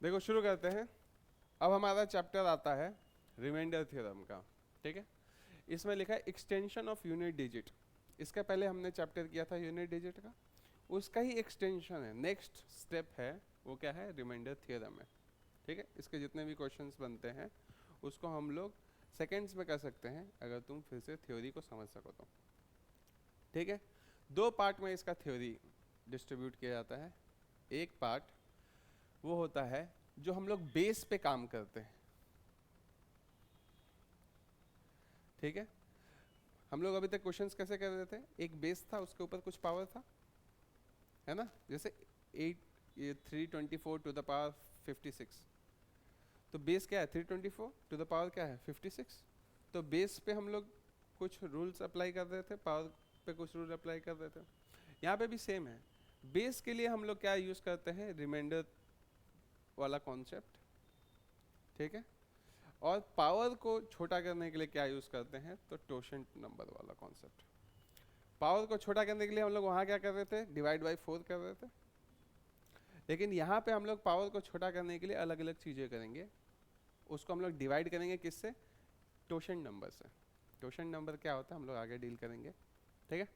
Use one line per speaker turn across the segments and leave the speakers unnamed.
देखो शुरू करते हैं। अब हमारा चैप्टर आता है रिमाइंडर थ्योरम का। ठीक है, इसमें लिखा है एक्सटेंशन ऑफ यूनिट डिजिट। इसका पहले हमने चैप्टर किया था यूनिट डिजिट का, उसका ही एक्सटेंशन है, नेक्स्ट स्टेप है, वो क्या है, रिमाइंडर थ्योरम है। ठीक है, इसके जितने भी क्वेश्चंस बनते हैं उसको हम लोग सेकेंड्स में कर सकते हैं अगर तुम फिर से थ्योरी को समझ सको तो। ठीक है, दो पार्ट में इसका थ्योरी डिस्ट्रीब्यूट किया जाता है। एक पार्ट वो होता है जो हम लोग बेस पे काम करते हैं। ठीक है, हम लोग अभी तक क्वेश्चंस कैसे कर रहे थे, एक बेस था उसके ऊपर कुछ पावर था, है ना, जैसे 324 टू द पावर 56, तो बेस क्या है 324 टू द पावर क्या है 56। तो बेस पे हम लोग कुछ रूल्स अप्लाई कर रहे थे, पावर पे कुछ रूल अप्लाई कर रहे थे। यहाँ पे भी सेम है, बेस के लिए हम लोग क्या यूज करते हैं, रिमाइंडर वाला कॉन्सेप्ट। ठीक है, और पावर को छोटा करने के लिए क्या यूज करते हैं, तो टोशेंट नंबर वाला कॉन्सेप्ट। पावर को छोटा करने के लिए हम लोग वहां क्या कर रहे थे, डिवाइड बाई 4 कर रहे थे, लेकिन यहाँ पे हम लोग पावर को छोटा करने के लिए अलग अलग चीजें करेंगे। उसको हम लोग डिवाइड करेंगे किससे, टोशेंट नंबर से। टोशेंट नंबर क्या होता है हम लोग आगे डील करेंगे। ठीक है,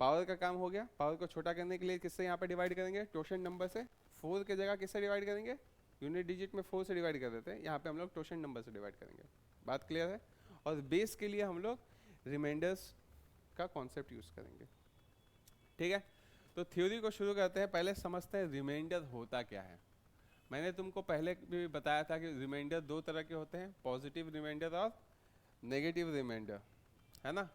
पावर का काम हो गया। पावर को छोटा करने के लिए किससे यहाँ पे डिवाइड करेंगे, टोशेंट नंबर से। 4 की जगह किससे डिवाइड करेंगे, यूनिट डिजिट में 4 से डिवाइड कर देते हैं, यहाँ पे हम लोग टोशेंट नंबर से डिवाइड करेंगे। बात क्लियर है। और बेस के लिए हम लोग रिमाइंडर्स का कॉन्सेप्ट यूज करेंगे। ठीक है, तो थ्योरी को शुरू करते हैं। पहले समझते हैं रिमाइंडर होता क्या है। मैंने तुमको पहले भी बताया था कि रिमाइंडर दो तरह के होते हैं, पॉजिटिव रिमाइंडर और नेगेटिव रिमाइंडर, है ना।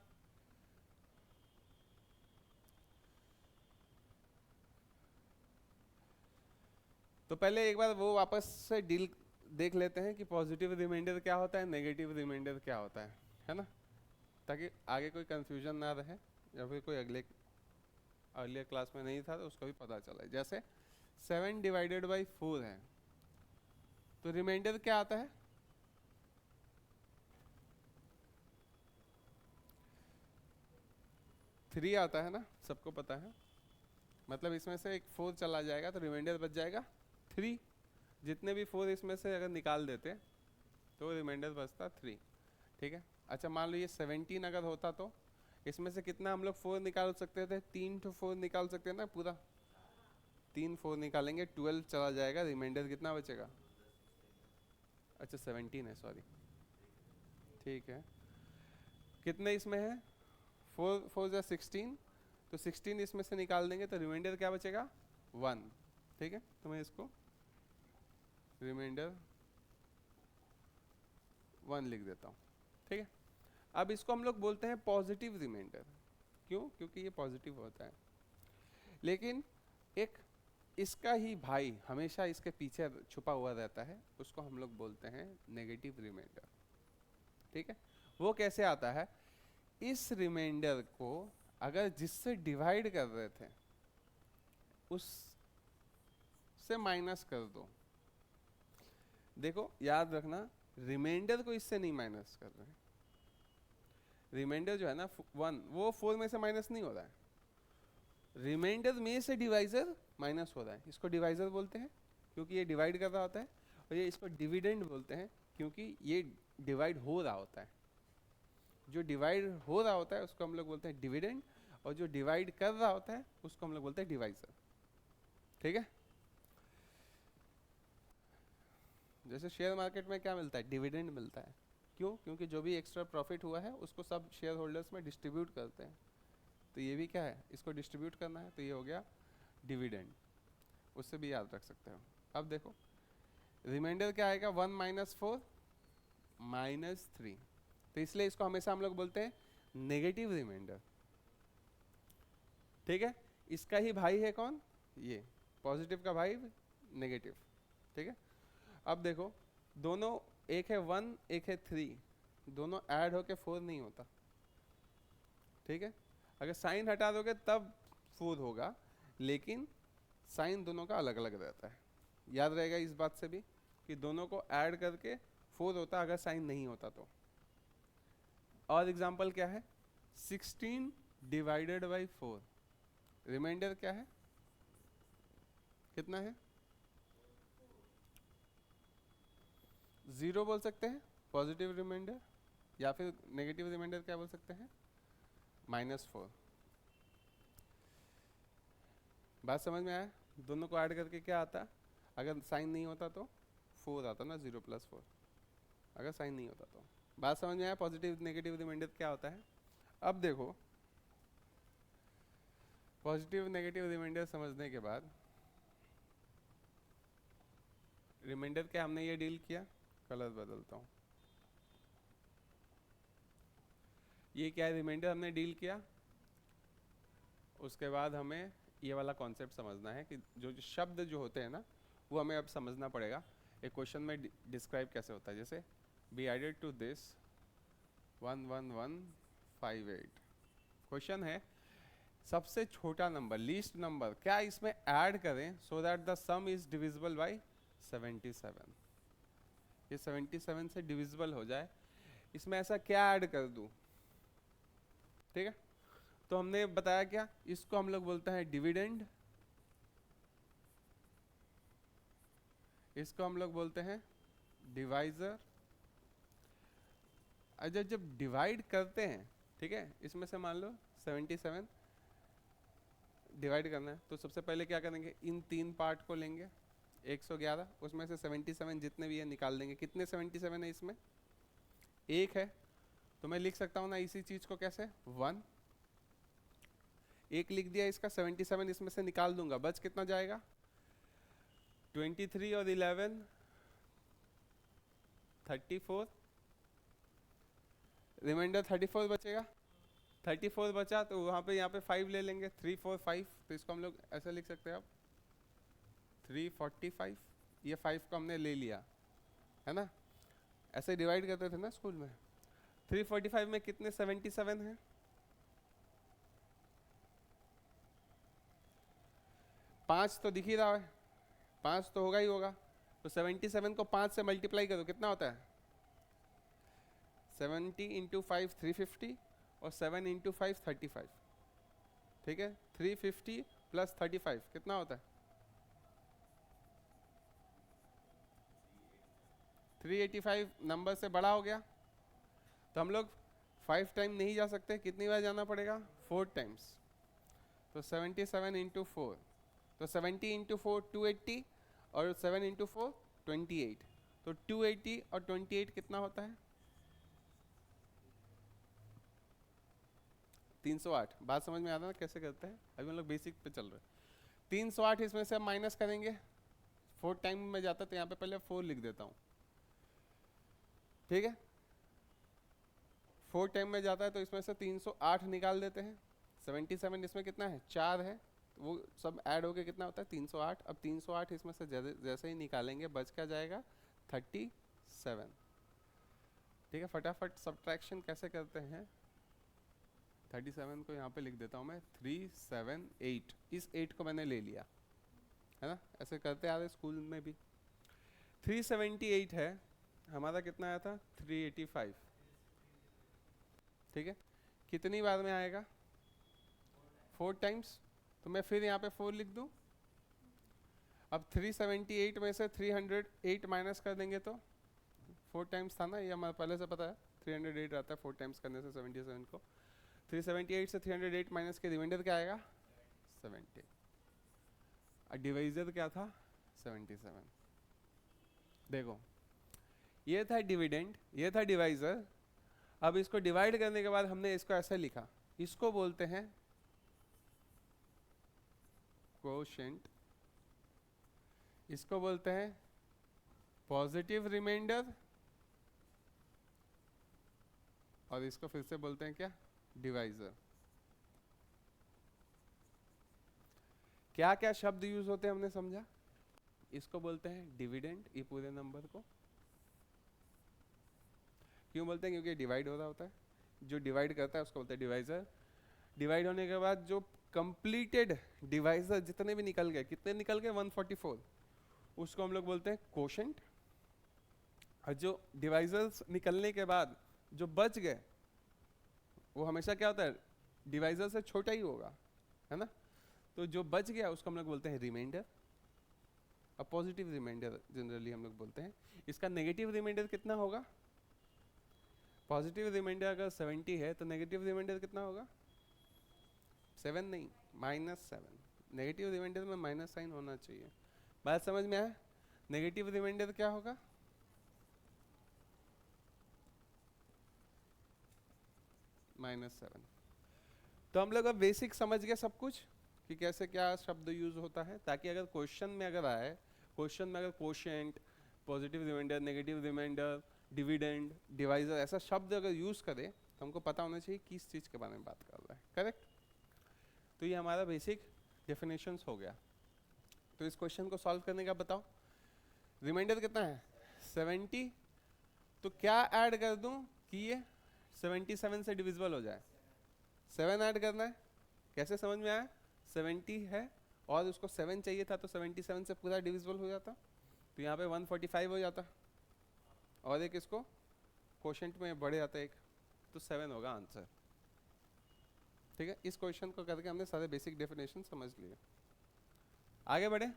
तो पहले एक बार वो वापस से डील देख लेते हैं कि पॉजिटिव रिमाइंडर क्या होता है, नेगेटिव रिमाइंडर क्या होता है ना, ताकि आगे कोई कंफ्यूजन ना रहे, या फिर कोई अर्लियर क्लास में नहीं था तो उसको भी पता चला। जैसे 7 डिवाइडेड बाई 4 है, तो रिमाइंडर क्या आता है, 3 आता है ना, सबको पता है। मतलब इसमें से एक 4 चला जाएगा तो रिमाइंडर बच जाएगा 3। जितने भी 4 इसमें से अगर निकाल देते तो रिमाइंडर बचता 3। ठीक है, अच्छा मान लो ये 17 अगर होता तो इसमें से कितना हम लोग 4 निकाल सकते थे, 3 तो 4 निकाल सकते हैं ना, पूरा 3 4 निकालेंगे, 12 चला जाएगा, रिमाइंडर कितना बचेगा, अच्छा 17 है, सॉरी। ठीक है, कितने इसमें है, 4 4 जा 16, तो 16 इसमें से निकाल देंगे तो रिमाइंडर क्या बचेगा 1। ठीक है, तो मैं इसको रिमाइंडर 1 लिख देता हूँ। ठीक है, अब इसको हम लोग बोलते हैं पॉजिटिव रिमाइंडर। क्यों, क्योंकि ये पॉजिटिव होता है। लेकिन एक इसका ही भाई हमेशा इसके पीछे छुपा हुआ रहता है, उसको हम लोग बोलते हैं नेगेटिव रिमाइंडर। ठीक है, वो कैसे आता है, इस रिमाइंडर को अगर जिससे डिवाइड कर रहे थे उस से माइनस कर दो। देखो याद रखना, रिमाइंडर को इससे नहीं माइनस कर रहे हैं। रिमाइंडर जो है ना 1, वो 4 में से माइनस नहीं हो रहा है, रिमाइंडर में से डिवाइजर माइनस हो रहा है। इसको डिवाइजर बोलते हैं क्योंकि ये डिवाइड कर रहा होता है, और ये इसको डिविडेंड बोलते हैं क्योंकि ये डिवाइड हो रहा होता है। जो डिवाइड हो रहा होता है उसको हम लोग बोलते हैं डिविडेंड, और जो डिवाइड कर रहा होता है उसको हम लोग बोलते हैं डिवाइजर। ठीक है, जैसे शेयर मार्केट में क्या मिलता है, डिविडेंड मिलता है। क्यों, क्योंकि जो भी एक्स्ट्रा प्रॉफिट हुआ है उसको सब शेयर होल्डर्स में डिस्ट्रीब्यूट करते हैं। तो ये भी क्या है, इसको डिस्ट्रीब्यूट करना है, तो ये हो गया डिविडेंड। उससे भी याद रख सकते हो। अब देखो रिमाइंडर क्या आएगा, 1 माइनस 4 माइनस 3, तो इसलिए इसको हमेशा हम लोग बोलते हैं नेगेटिव रिमाइंडर। ठीक है, इसका ही भाई है कौन, ये पॉजिटिव का भाई नेगेटिव। ठीक है, अब देखो दोनों, एक है 1 एक है 3, दोनों ऐड होके 4 नहीं होता। ठीक है, अगर साइन हटा दोगे तब 4 होगा, लेकिन साइन दोनों का अलग अलग रहता है। याद रहेगा इस बात से भी कि दोनों को ऐड करके 4 होता अगर साइन नहीं होता तो। और एग्जांपल क्या है, 16 डिवाइडेड बाई 4, रिमाइंडर क्या है, कितना है 0 बोल सकते हैं पॉजिटिव रिमाइंडर, या फिर नेगेटिव रिमाइंडर क्या बोल सकते हैं, -4। बात समझ में आया? दोनों को ऐड करके क्या आता, अगर साइन नहीं होता तो 4 आता ना, 0 + 4, अगर साइन नहीं होता तो। बात समझ में आया? पॉजिटिव नेगेटिव रिमाइंडर क्या होता है। अब देखो, पॉजिटिव नेगेटिव रिमाइंडर समझने के बाद, रिमाइंडर क्या हमने ये डील किया, कलर बदलता हूँ, ये क्या है, रिमाइंडर हमने डील किया। उसके बाद हमें ये वाला कॉन्सेप्ट समझना है कि जो जो शब्द जो होते हैं ना, वो हमें अब समझना पड़ेगा एक क्वेश्चन में डिस्क्राइब कैसे होता है। जैसे B added to this 11158, question है सबसे छोटा नंबर, लीस्ट नंबर क्या इसमें ऐड करें so that the some is divisible by 77। ये 77 से डिविजिबल हो जाए, इसमें ऐसा क्या ऐड कर दूं, ठीक है। तो हमने बताया क्या, इसको हम लोग बोलते हैं डिविडेंड, इसको हम लोग बोलते हैं डिवाइजर। अच्छा, जब डिवाइड करते हैं, ठीक है, इसमें से मान लो 77 डिवाइड करना है, तो सबसे पहले क्या करेंगे, इन 3 पार्ट को लेंगे, 111, उसमें से 77 जितने भी है निकाल देंगे। कितने 77 है इसमें, 1 है, तो मैं लिख सकता हूँ ना इसी चीज को कैसे, 1, 1 लिख दिया, इसका 77 इसमें से निकाल दूंगा, बच कितना जाएगा, 23 और 11 34, रिमाइंडर 34 बचेगा। 34 बचा तो वहाँ पे यहाँ पे 5 ले लेंगे, 3 4 5, तो इसको हम लोग ऐसे लिख सकते हैं अब 345। ये 5 को हमने ले लिया है ना, ऐसे डिवाइड करते थे ना स्कूल में। 345 में कितने 77 हैं, 5 तो दिख ही रहा है, 5 तो होगा ही होगा। तो 77 को 5 से मल्टीप्लाई करो, कितना होता है, 70 × 5 350 और 7 × 5 35, ठीक है। 350 + 35 कितना होता है, 385 नंबर से बड़ा हो गया, तो हम लोग 5 टाइम नहीं जा सकते, कितनी बार जाना पड़ेगा, 4 टाइम्स। तो 77 × 4, तो 70 × 4 280 और 7 × 4 28, तो 280 और 28 कितना होता है, 308। बात समझ में आता है ना कैसे करते हैं, अभी हम लोग बेसिक पे चल रहे हैं। 308 इसमें से हम माइनस करेंगे, 4 टाइम में जाता तो यहाँ पे पहले 4 लिख देता हूँ, ठीक है। 4 टाइम में जाता है तो इसमें से 308 निकाल देते हैं। 77 इसमें कितना है, 4 है, तो वो सब ऐड होके कितना होता है 308। अब 308 इसमें से जैसे ही निकालेंगे बच क्या जाएगा, 37, ठीक है। फटाफट सब्ट्रैक्शन कैसे करते हैं, 37 को यहाँ पे लिख देता हूँ मैं 378, इस 8 को मैंने ले लिया है ना, ऐसे करते आ रहे स्कूल में भी। 378 है, हमारा कितना आया था 385, ठीक है। कितनी बार में आएगा, 4 टाइम्स, तो मैं फिर यहाँ पे 4 लिख दूँ। अब 378 में से 308 माइनस कर देंगे तो 4 टाइम्स था ना, ये हमारा पहले से पता है 308 आता है 4 टाइम्स करने से 77 को। 378 से 308 माइनस के रिमाइंडर क्या आएगा, 70, और डिवाइजर क्या था 77। देखो ये था डिविडेंड, ये था डिवाइजर। अब इसको डिवाइड करने के बाद हमने इसको ऐसे लिखा, इसको बोलते हैं कोशेंट, इसको बोलते हैं पॉजिटिव रिमाइंडर, और इसको फिर से बोलते हैं क्या, डिवाइजर। क्या क्या शब्द यूज होते हैं हमने समझा, इसको बोलते हैं डिविडेंड, ये पूरे नंबर को क्यों बोलते हैं, क्योंकि डिवाइड हो रहा होता है, जो डिवाइड करता है उसको बोलते हैं डिवाइजर। डिवाइड होने के बाद जो कंप्लीटेड डिवाइजर जितने भी निकल गए, कितने निकल गए 144, उसको हम लोग बोलते हैं कोशेंट। और जो डिवाइजर्स निकलने के बाद जो बच गए वो हमेशा क्या होता है, डिवाइजर से छोटा ही होगा, है ना। तो जो बच गया उसको हम लोग बोलते हैं रिमाइंडर। पॉजिटिव रिमाइंडर जनरली हम लोग बोलते हैं। इसका नेगेटिव रिमाइंडर कितना होगा? पॉजिटिव रिमाइंडर अगर 70 है तो नेगेटिव रिमाइंडर कितना होगा? 7 नहीं, -7। नेगेटिव रिमाइंडर में माइनस साइन होना चाहिए। बात समझ में आया? नेगेटिव रिमाइंडर क्या होगा? -7। तो हम लोग अब बेसिक समझ गए सब कुछ कि कैसे क्या शब्द यूज होता है, ताकि अगर क्वेश्चन में अगर आए, क्वेश्चन में अगर quotient, positive remainder, negative remainder, dividend, divisor ऐसा शब्द अगर यूज करे तो हमको पता होना चाहिए किस चीज़ के बारे में बात कर रहा है। करेक्ट? तो ये हमारा बेसिक डेफिनेशंस हो गया। तो इस क्वेश्चन को सॉल्व करने का बताओ। रिमाइंडर कितना है? 70। तो क्या ऐड कर दूं कि ये 77 से डिविजिबल हो जाए? 7 ऐड करना है। कैसे समझ में आया? 70 है और उसको 7 चाहिए था, तो 77 से पूरा डिविजिबल हो जाता, तो यहाँ पे 145 हो जाता, और एक इसको क्वोशेंट में बढ़ जाता एक, तो 7 होगा आंसर। ठीक है, इस क्वेश्चन को करके हमने सारे बेसिक डेफिनेशन समझ लिए। आगे बढ़े।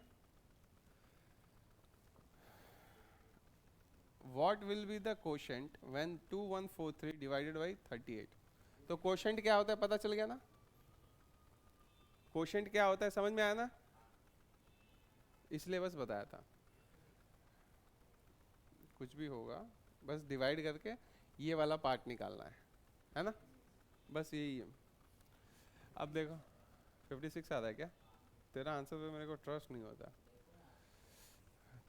What will be the quotient when 2143 divided by 38? तो क्वोशेंट क्या होता है पता चल गया ना? क्वोशेंट क्या होता है समझ में आया ना? इसलिए बस बताया था। कुछ भी होगा बस डिवाइड करके ये वाला पार्ट निकालना है ना? बस यही है। अब देखो 56 आ रहा है क्या? तेरा आंसर पे मेरे को ट्रस्ट नहीं होता।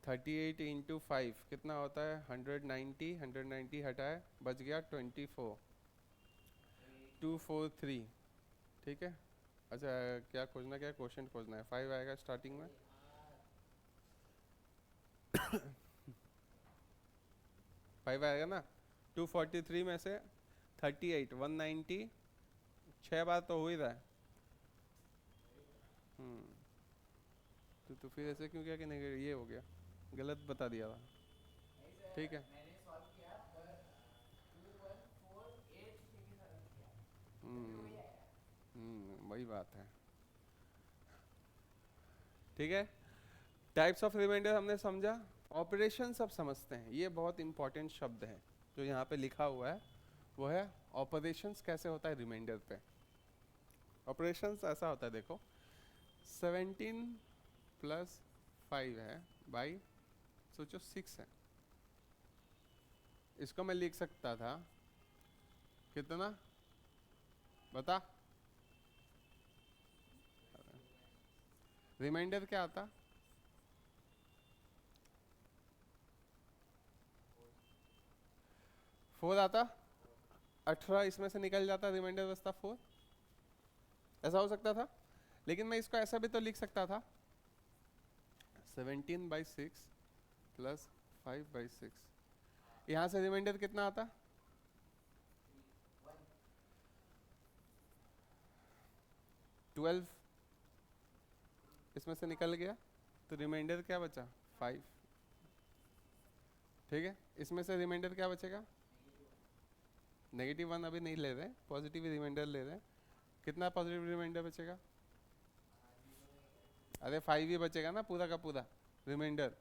38 इंटू 5 कितना होता है? 190। 190 हटाए, बच गया 24। 243। ठीक है। अच्छा क्या खोजना, क्या क्वेश्चन खोजना है? 5 आएगा स्टार्टिंग में। फाइव आएगा ना। 243 में से 38 190 6 बार तो हो ही रहा है। तो फिर ऐसे क्यों किया कि नहीं? ये हो गया, गलत बता दिया था। ठीक है। वही बात है। ठीक है, टाइप्स ऑफ रिमाइंडर हमने समझा। ऑपरेशन सब समझते हैं। ये बहुत इंपॉर्टेंट शब्द है जो यहाँ पे लिखा हुआ है, वो है ऑपरेशंस कैसे होता है रिमाइंडर पे। ऑपरेशंस ऐसा होता है, देखो 17 प्लस 5 है बाई, सोचो 6 है। इसको मैं लिख सकता था कितना, बता? रिमाइंडर क्या आता? फोर आता। 18 इसमें से निकल जाता, रिमाइंडर बचता 4। ऐसा हो सकता था, लेकिन मैं इसको ऐसा भी तो लिख सकता था 17/6 प्लस 5/6। यहाँ से रिमाइंडर कितना आता? 12 इसमें से निकल गया, तो रिमाइंडर क्या बचा? 5। ठीक है, इसमें से रिमाइंडर क्या बचेगा? -1 अभी नहीं ले रहे, पॉजिटिव रिमाइंडर ले रहे हैं। कितना पॉजिटिव रिमाइंडर बचेगा? अरे 5 ही बचेगा ना पूरा का पूरा रिमाइंडर।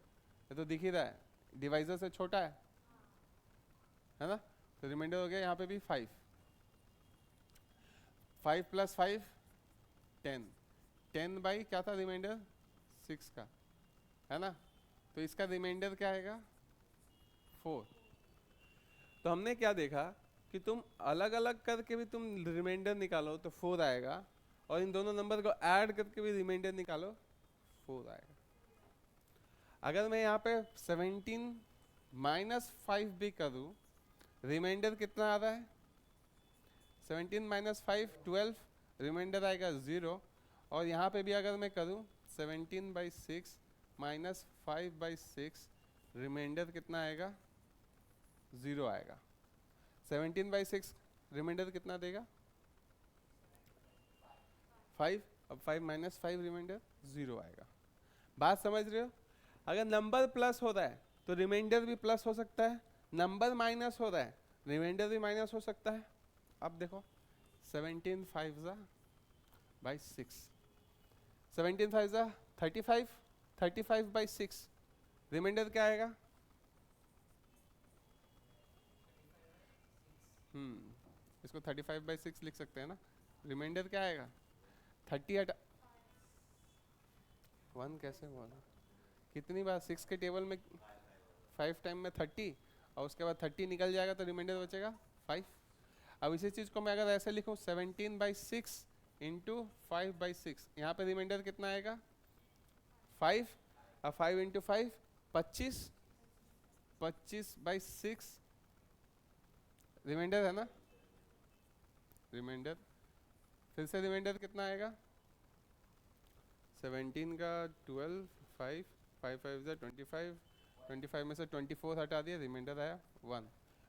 ये तो दिख ही रहा है, डिवाइजर से छोटा है ना? तो रिमाइंडर हो गया यहाँ पे भी 5। 5 प्लस 5 10। 10 बाई क्या था रिमाइंडर? 6 का, है ना? तो इसका रिमाइंडर क्या आएगा? 4। तो हमने क्या देखा कि तुम अलग अलग करके भी तुम रिमाइंडर निकालो तो 4 आएगा, और इन दोनों नंबर को ऐड करके भी रिमाइंडर निकालो 4 आएगा। अगर मैं यहाँ पे 17 माइनस 5 भी करूँ, रिमाइंडर कितना आ रहा है? 17 माइनस 5 12, रिमाइंडर आएगा 0। और यहाँ पे भी अगर मैं करूँ 17/6 माइनस 5/6, रिमाइंडर कितना आएगा? 0 आएगा। 17/6 रिमाइंडर कितना देगा? 5। अब 5 माइनस 5 रिमाइंडर 0 आएगा। बात समझ रहे हो? अगर नंबर प्लस हो रहा है तो रिमाइंडर भी प्लस हो सकता है, नंबर माइनस हो रहा है रिमाइंडर भी माइनस हो सकता है। अब देखो 17 5 6, 17 5 35, 35/6, रिमाइंडर क्या आएगा? इसको 35/6 लिख सकते हैं ना। रिमाइंडर क्या आएगा? 30 हटा 1 कैसे हुआ था? कितनी बार 6 के टेबल में 5 टाइम में 30 और उसके बाद 30 निकल जाएगा तो रिमाइंडर बचेगा 5। अब इसी चीज़ को मैं अगर ऐसे लिखूँ 17/6 इंटू 5/6, यहाँ पे रिमाइंडर कितना आएगा? 5। अब 5 इंटू 5 25, 25/6 रिमाइंडर है ना। रिमाइंडर फिर से रिमाइंडर कितना आएगा? 17 का 12, 5, 5 5 जा 25, 25 में से 24 हटा दिया, रिमाइंडर आया 1।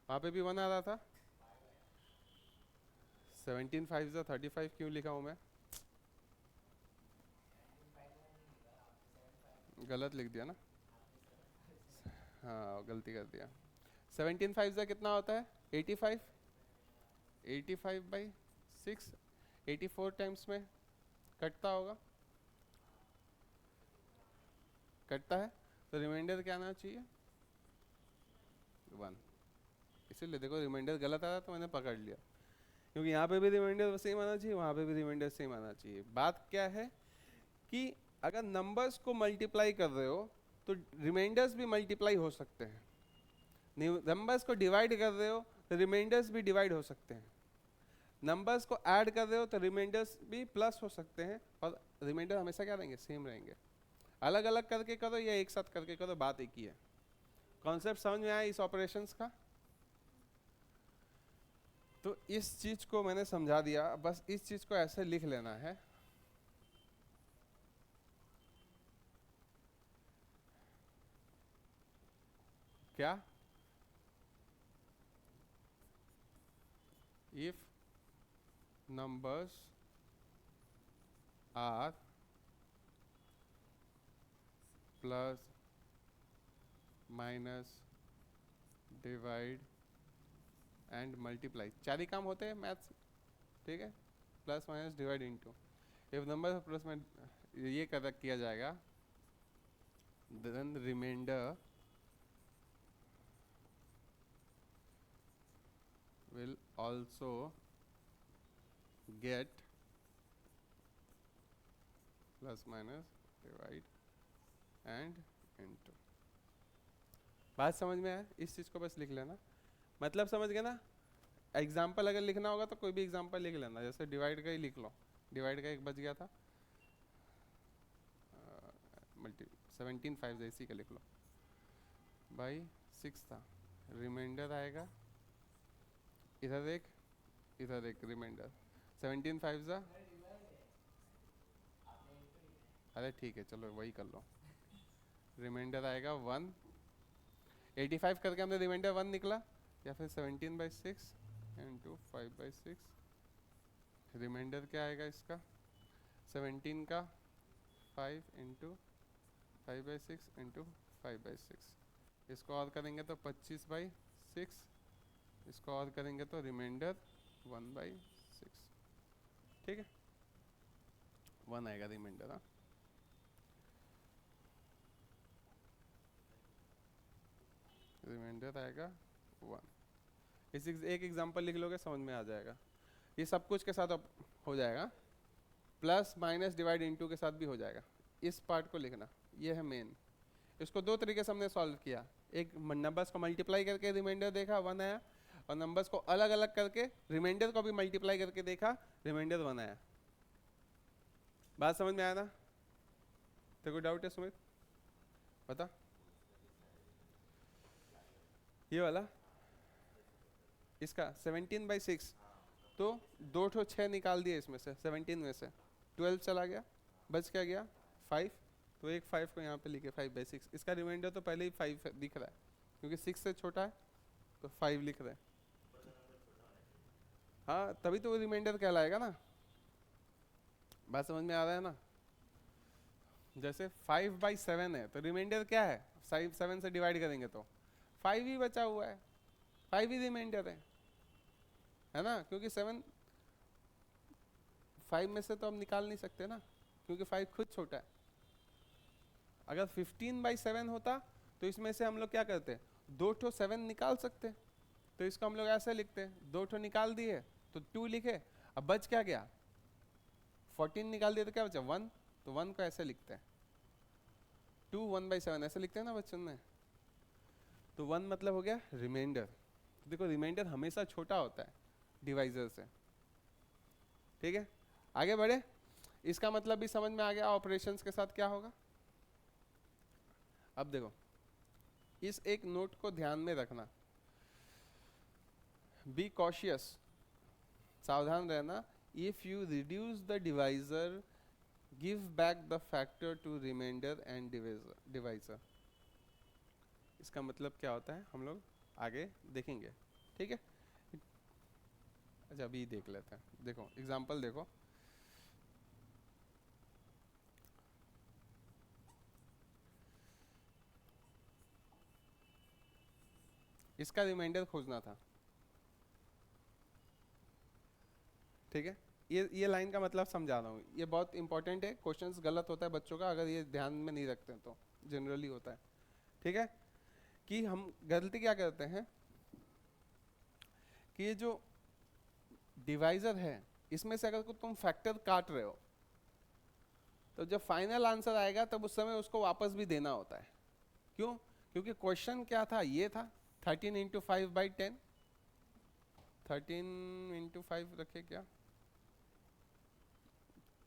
वहाँ पे भी 1 आ रहा था। 17 5 जा 35 क्यों लिखा हूँ मैं? गलत लिख दिया ना। हाँ गलती कर दिया। 17 5 जा कितना होता है? 85। 85/6 84 टाइम्स में कटता होगा, कटता है। तो रिमाइंडर क्या आना चाहिए? 1। इसीलिए देखो रिमाइंडर गलत आ रहा तो मैंने पकड़ लिया, क्योंकि यहाँ पे भी रिमाइंडर सेम आना चाहिए, वहाँ पे भी रिमाइंडर सेम आना चाहिए। बात क्या है कि अगर नंबर्स को मल्टीप्लाई कर रहे हो तो रिमाइंडर्स भी मल्टीप्लाई हो सकते हैं। नंबर्स को डिवाइड कर रहे हो तो रिमाइंडर्स भी डिवाइड हो सकते हैं। नंबर्स को ऐड कर रहे हो तो रिमाइंडर्स भी प्लस हो सकते हैं, और रिमाइंडर हमेशा क्या रहेंगे? सेम रहेंगे। अलग अलग करके करो या एक साथ करके करो, बात एक ही है। कॉन्सेप्ट समझ में आया इस ऑपरेशंस का? तो इस चीज को मैंने समझा दिया, बस इस चीज को ऐसे लिख लेना है। क्या? If numbers are plus minus divide and multiply, चार ही काम होते हैं मैथ्स, ठीक है। Plus minus divide into, if number plus में ये कर किया जाएगा, then remainder will also get plus minus divide and into। बात समझ में आया? इस चीज़ को बस लिख लेना, मतलब समझ गए ना। एग्जाम्पल अगर लिखना होगा तो कोई भी एग्जाम्पल लिख लेना, जैसे डिवाइड का ही लिख लो। डिवाइड का एक बच गया था, मल्टी 17 5 इसी का लिख लो, बाई 6 था। रिमाइंडर आएगा इधर एक रिमाइंडर 17 5 जा, अरे ठीक है चलो वही कर लो। रिमाइंडर आएगा 1। 85 करके हमने रिमाइंडर 1 निकला, या फिर 17/6 इंटू 5/6। रिमाइंडर क्या आएगा इसका? 17 का 5 इंटू 5/6 इंटू 5/6। इसको और करेंगे तो 25/6, इसको और करेंगे तो रिमाइंडर 1/6, ठीक है। 1 आएगा रिमाइंडर। हाँ रिमाइंडर आएगा 1। इस एक एग्जांपल लिख लोगे समझ में आ जाएगा। ये सब कुछ के साथ अब हो जाएगा, प्लस माइनस डिवाइड इनटू के साथ भी हो जाएगा। इस पार्ट को लिखना, ये है मेन। इसको दो तरीके से हमने सॉल्व किया, एक नंबर्स को मल्टीप्लाई करके रिमाइंडर देखा 1 आया, और नंबर्स को अलग अलग करके रिमाइंडर को भी मल्टीप्लाई करके देखा, रिमाइंडर 1 आया। बात समझ में आया ना? तो कोई डाउट है सुमित? बता। ये वाला इसका 17/6, तो 2 ठो 6 निकाल दिए इसमें से, 17 में से 12 चला गया, बच क्या गया 5। तो एक 5 को यहाँ पे लिखे 5/6। इसका रिमाइंडर तो पहले ही 5 दिख रहा है, क्योंकि 6 से छोटा है तो 5 लिख रहे हैं। हाँ तभी तो वो रिमाइंडर कहलाएगा ना। बात समझ में आ रहा है ना? जैसे 5/7 है तो रिमाइंडर क्या है? 7 से डिवाइड करेंगे तो 5 ही बचा हुआ है, 5 ही रिमाइंडर है ना, क्योंकि 7 5 में से तो हम निकाल नहीं सकते ना, क्योंकि 5 खुद छोटा है। अगर 15/7 होता तो इसमें से हम लोग क्या करते, 2 ठो 7 निकाल सकते, तो इसको हम लोग ऐसे लिखते हैं, 2 ठो निकाल दिए तो 2 लिखे, अब बच क्या गया 14 निकाल दिए तो क्या बचा 1, तो 1 को ऐसे लिखते हैं, 2 1/7 ऐसे लिखते हैं ना बच्चों में, तो 1 मतलब हो गया रिमाइंडर। देखो रिमाइंडर हमेशा छोटा होता है डिवाइजर से, ठीक है। आगे बढ़े, इसका मतलब भी समझ में आ गया ऑपरेशंस के साथ क्या होगा। अब देखो इस एक नोट को ध्यान में रखना, बी कॉशियस, सावधान रहना, if you reduce the divisor give back the factor to remainder and divisor. इसका मतलब क्या होता है हम लोग आगे देखेंगे, ठीक है। अच्छा अभी देख लेते हैं, देखो एग्जांपल देखो, इसका रिमाइंडर खोजना था, ठीक है। ये लाइन का मतलब समझा रहा हूँ, ये बहुत इंपॉर्टेंट है, क्वेश्चंस गलत होता है बच्चों का अगर ये ध्यान में नहीं रखते हैं, तो जनरली होता है, ठीक है। कि हम गलती क्या करते हैं कि ये जो डिवाइजर है इसमें से अगर तुम फैक्टर काट रहे हो तो जब फाइनल आंसर आएगा तब उस समय उसको वापस भी देना होता है। क्यों? क्योंकि क्वेश्चन क्या था, ये था 13 इंटू 5/10, 13 इंटू 5 रखे क्या,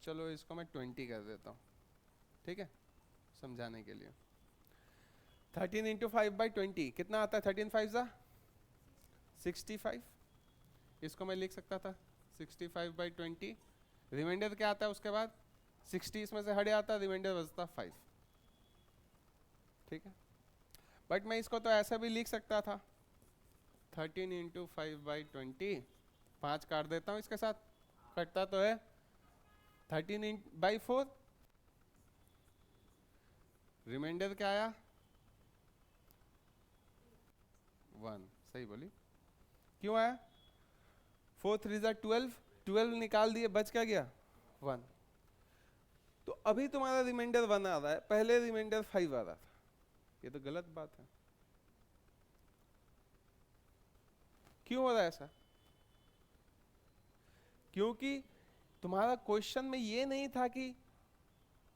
चलो इसको मैं 20 कर देता हूँ, ठीक है, समझाने के लिए। 13 इंटू 5/20 कितना आता है, 13 5 जा 65, इसको मैं लिख सकता था 65/20, रिमाइंडर क्या आता है उसके बाद 60, इसमें से हटे आता, रिमाइंडर बचता 5, ठीक है। बट मैं इसको तो ऐसा भी लिख सकता था 13 इंटू 5/20, 5 काट देता हूँ इसके साथ, कटता तो है 13/4, रिमाइंडर क्या आया 1, सही बोली, क्यों आया 4 3 जा 12, 12 निकाल दिए, बच क्या गया 1, तो अभी तुम्हारा रिमाइंडर 1 आ रहा है, पहले रिमाइंडर 5 आ रहा था, ये तो गलत बात है। क्यों हो रहा है ऐसा? क्योंकि तुम्हारा क्वेश्चन में ये नहीं था कि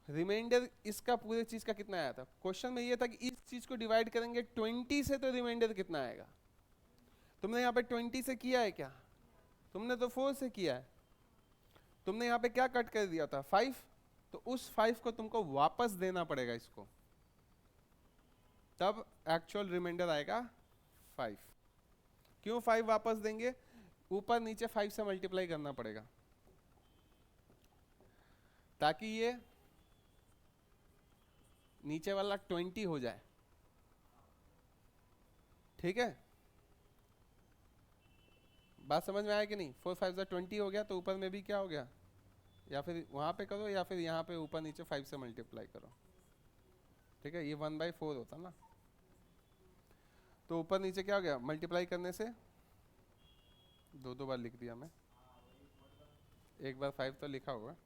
रिमाइंडर इसका पूरे चीज का कितना आया था, क्वेश्चन में ये था कि इस चीज को डिवाइड करेंगे 20 से तो रिमाइंडर कितना आएगा। तुमने यहाँ पे 20 से किया है क्या? तुमने तो 4 से किया है। तुमने यहाँ पे क्या कट कर दिया था 5, तो उस 5 को तुमको वापस देना पड़ेगा इसको, तब एक्चुअल रिमाइंडर आएगा 5। क्यों 5 वापस देंगे? ऊपर नीचे 5 से मल्टीप्लाई करना पड़ेगा ताकि ये नीचे वाला 20 हो जाए, ठीक है। बात समझ में आया कि नहीं? 4 5 जा 20 हो गया, तो ऊपर में भी क्या हो गया, या फिर वहां पे करो या फिर यहाँ पे ऊपर नीचे 5 से मल्टीप्लाई करो, ठीक है। ये 1/4 होता ना, तो ऊपर नीचे क्या हो गया, मल्टीप्लाई करने से 2 बार लिख दिया मैं, एक बार 5 तो लिखा होगा,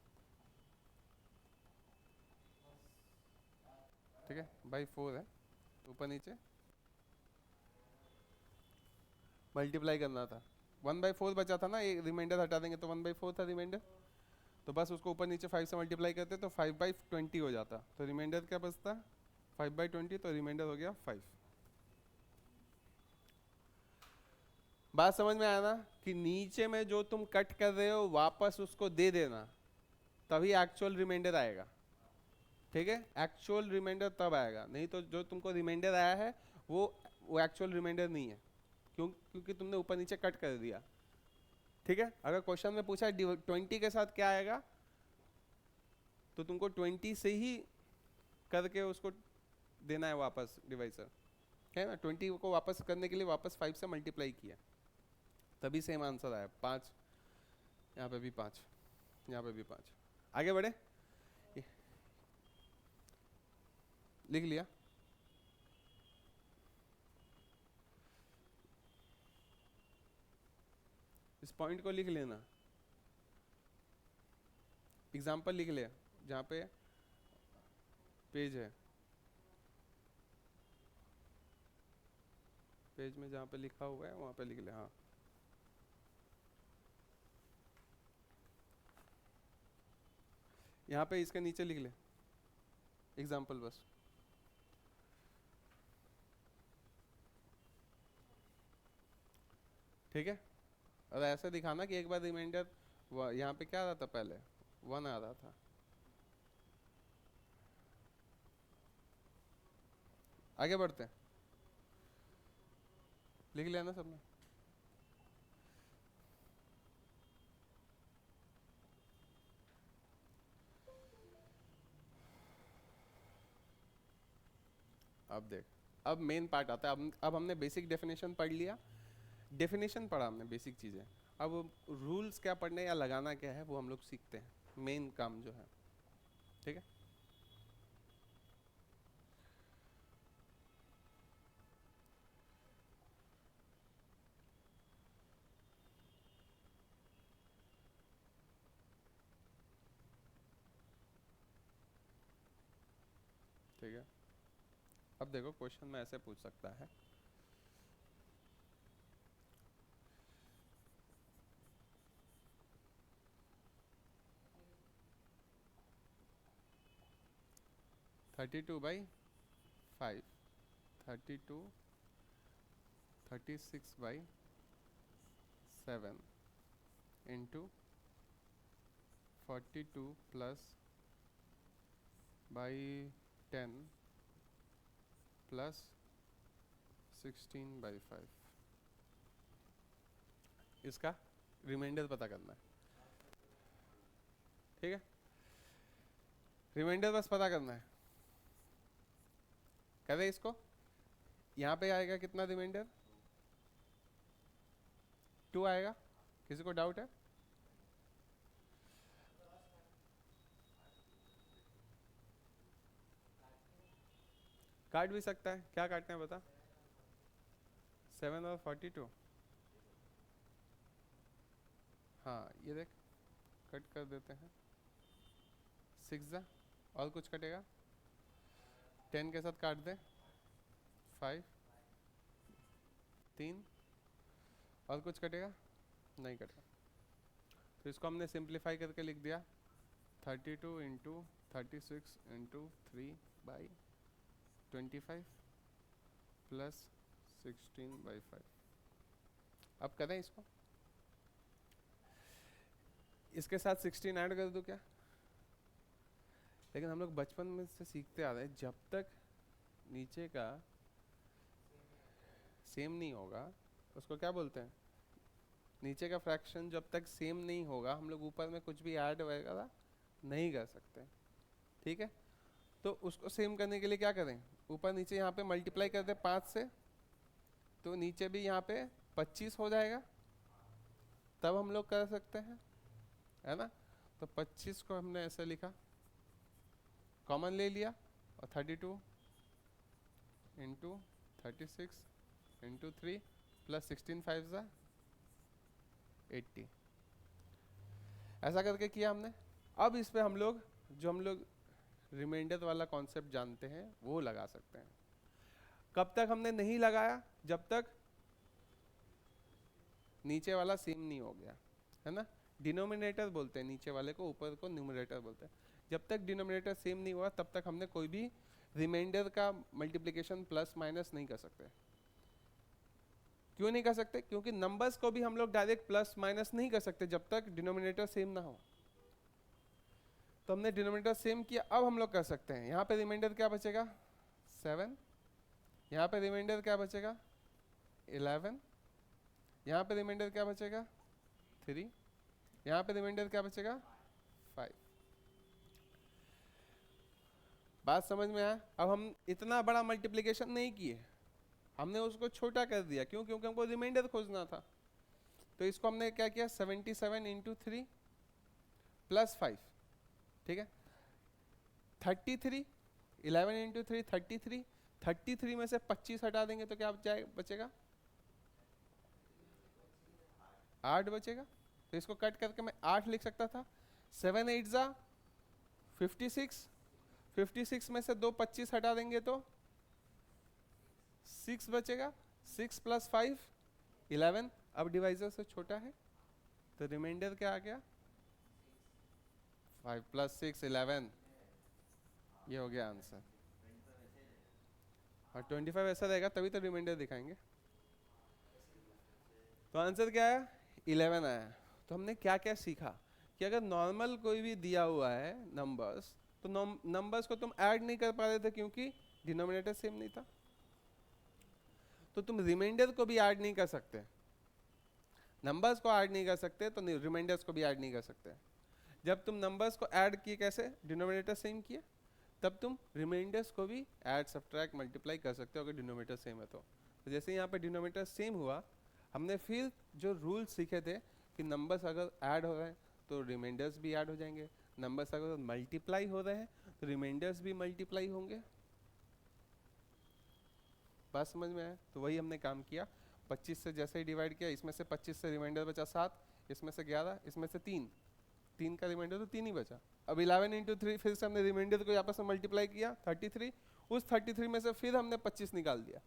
ठीक है, बाई 4 है, ऊपर नीचे मल्टीप्लाई करना था, 1/4 बचा था ना, ये रिमाइंडर हटा देंगे तो 1/4 था रिमाइंडर, तो बस उसको ऊपर नीचे 5 से मल्टीप्लाई करते तो 5/20 हो जाता, तो रिमाइंडर क्या बचता 5/20, तो रिमाइंडर हो गया 5। बात समझ में आया ना कि नीचे में जो तुम कट कर रहे हो वापस उसको दे देना, तभी एक्चुअल रिमाइंडर आएगा, ठीक है। एक्चुअल रिमाइंडर तब आएगा, नहीं तो जो तुमको रिमाइंडर आया है वो एक्चुअल रिमाइंडर नहीं है, क्योंकि तुमने ऊपर नीचे कट कर दिया, ठीक है। अगर क्वेश्चन में पूछा 20 के साथ क्या आएगा, तो तुमको 20 से ही करके उसको देना है वापस डिवाइसर, है ना। 20 को वापस करने के लिए वापस 5 से मल्टीप्लाई किया, तभी सेम आंसर आया 5, यहाँ पे भी 5, यहाँ पे भी 5। आगे बढ़े, लिख लिया, इस पॉइंट को लिख लेना, एग्जाम्पल लिख ले जहाँ पे पेज है, पेज में जहाँ पे लिखा हुआ है वहाँ पे लिख ले। हाँ, यहाँ पे इसके नीचे लिख ले एग्जाम्पल बस। ठीक है, और ऐसे दिखाना कि एक बार रिमाइंडर यहाँ पे क्या आ रहा था, पहले 1 आ रहा था। आगे बढ़ते हैं, लिख लिया ना सबने? अब देख, अब मेन पार्ट आता है। अब हमने बेसिक डेफिनेशन पढ़ लिया, डेफिनेशन पढ़ा हमने, बेसिक चीज़ें। अब रूल्स क्या पढ़ने या लगाना क्या है वो हम लोग सीखते हैं, मेन काम जो है। ठीक है, ठीक है। अब देखो क्वेश्चन में ऐसे पूछ सकता है, thirty two by 5, 32, 36 by 7 into 42 plus by 10 plus 16 by 5। इसका रिमाइंडर पता करना है। ठीक है, रिमाइंडर बस पता करना है। करें इसको, यहाँ पे आएगा कितना रिमाइंडर? 2 आएगा। किसी को डाउट है? काट भी सकता है, क्या काटना है बता? 7 और 42। हाँ ये देख, कट कर देते हैं। 6 जा, और कुछ कटेगा? 10 के साथ काट दे, 5, 3, और कुछ कटेगा? नहीं कटेगा। तो इसको हमने सिंप्लीफाई करके लिख दिया, 32 into 36 into 3 by 25 plus 16 by 5। अब करें इसको, इसके साथ 16 ऐड कर दूं क्या? लेकिन हम लोग बचपन में से सीखते आ रहे हैं, जब तक नीचे का सेम नहीं होगा उसको क्या बोलते हैं? नीचे का फ्रैक्शन जब तक सेम नहीं होगा हम लोग ऊपर में कुछ भी ऐड वगैरह नहीं कर सकते। ठीक है, तो उसको सेम करने के लिए क्या करें? ऊपर नीचे यहाँ पे मल्टीप्लाई कर दे 5 से, तो नीचे भी यहाँ पे 25 हो जाएगा, तब हम लोग कर सकते हैं, है ना? तो 25 को हमने ऐसे लिखा, कॉमन ले लिया, और 32 इंटू 36 इंटू 3 प्लस 16 5 ज़ा 80, ऐसा करके किया हमने। अब इस पे हम लोग जो हम लोग रिमाइंडर वाला कॉन्सेप्ट जानते हैं वो लगा सकते हैं। कब तक हमने नहीं लगाया? जब तक नीचे वाला सेम नहीं हो गया, है ना? डिनोमिनेटर बोलते हैं नीचे वाले को, ऊपर को न्यूमरेटर बोलते हैं। जब तक डिनोमिनेटर सेम नहीं हुआ तब तक हमने कोई भी रिमाइंडर का मल्टीप्लिकेशन प्लस माइनस नहीं कर सकते। क्यों नहीं कर सकते? क्योंकि नंबर्स को भी हम लोग डायरेक्ट प्लस माइनस नहीं कर सकते जब तक डिनोमिनेटर सेम ना हो। तो हमने डिनोमिनेटर सेम किया, अब हम लोग कर सकते हैं। यहाँ पे रिमाइंडर क्या बचेगा? 7, यहाँ पे रिमाइंडर क्या बचेगा? 11, यहाँ पे रिमाइंडर क्या बचेगा? 3, यहाँ पे रिमाइंडर क्या बचेगा? 5। बात समझ में आया? अब हम इतना बड़ा मल्टीप्लिकेशन नहीं किए, हमने उसको छोटा कर दिया। क्यों? क्योंकि हमको रिमाइंडर खोजना था। तो इसको हमने क्या किया? 77 इंटू 3 प्लस 5। ठीक है, 33, 11 इंटू 3 33, 33 में से 25 हटा देंगे तो क्या बचेगा? 8 बचेगा। तो इसको कट करके मैं 8 लिख सकता था। 7 8 ज़ा 56, 56 में से 2 25 हटा देंगे तो 6 बचेगा। 6 + 5 11, अब डिवाइजर से छोटा है तो रिमाइंडर क्या आ गया 5 + 6 11, ये हो गया आंसर। और 25 ऐसा रहेगा तभी तो रिमाइंडर दिखाएंगे। तो आंसर क्या आया 11 आया। तो हमने क्या क्या सीखा कि अगर नॉर्मल कोई भी दिया हुआ है नंबर्स, तो नंबर्स को तुम ऐड नहीं कर पा रहे थे क्योंकि डिनोमिनेटर सेम नहीं था, तो तुम रिमाइंडर को भी ऐड नहीं कर सकते, नंबर्स को ऐड नहीं कर सकते तो रिमाइंडर्स को भी ऐड नहीं कर सकते। जब तुम नंबर्स को ऐड किए कैसे, डिनोमिनेटर सेम किए, तब तुम रिमाइंडर्स को भी ऐड सब्ट्रैक्ट मल्टीप्लाई कर सकते हो अगर डिनोमिनेटर सेम है तो जैसे यहाँ पे डिनोमिनेटर सेम हुआ, हमने फिर जो रूल सीखे थे कि नंबर्स अगर ऐड हो रहे हैं तो रिमाइंडर्स भी ऐड हो जाएंगे, नंबर्स अगर मल्टीप्लाई हो रहे हैं तो रिमाइंडर्स भी मल्टीप्लाई होंगे। बात समझ में आया? तो वही हमने काम किया। 25 से जैसे ही डिवाइड किया, इसमें से 25 से रिमाइंडर बचा 7, इसमें से 11, इसमें से 3 का रिमाइंडर तो 3 ही बचा। अब 11 × 3 फिर से हमने रिमाइंडर को आपस में मल्टीप्लाई किया 33, उस 33 में से फिर हमने 25 निकाल दिया,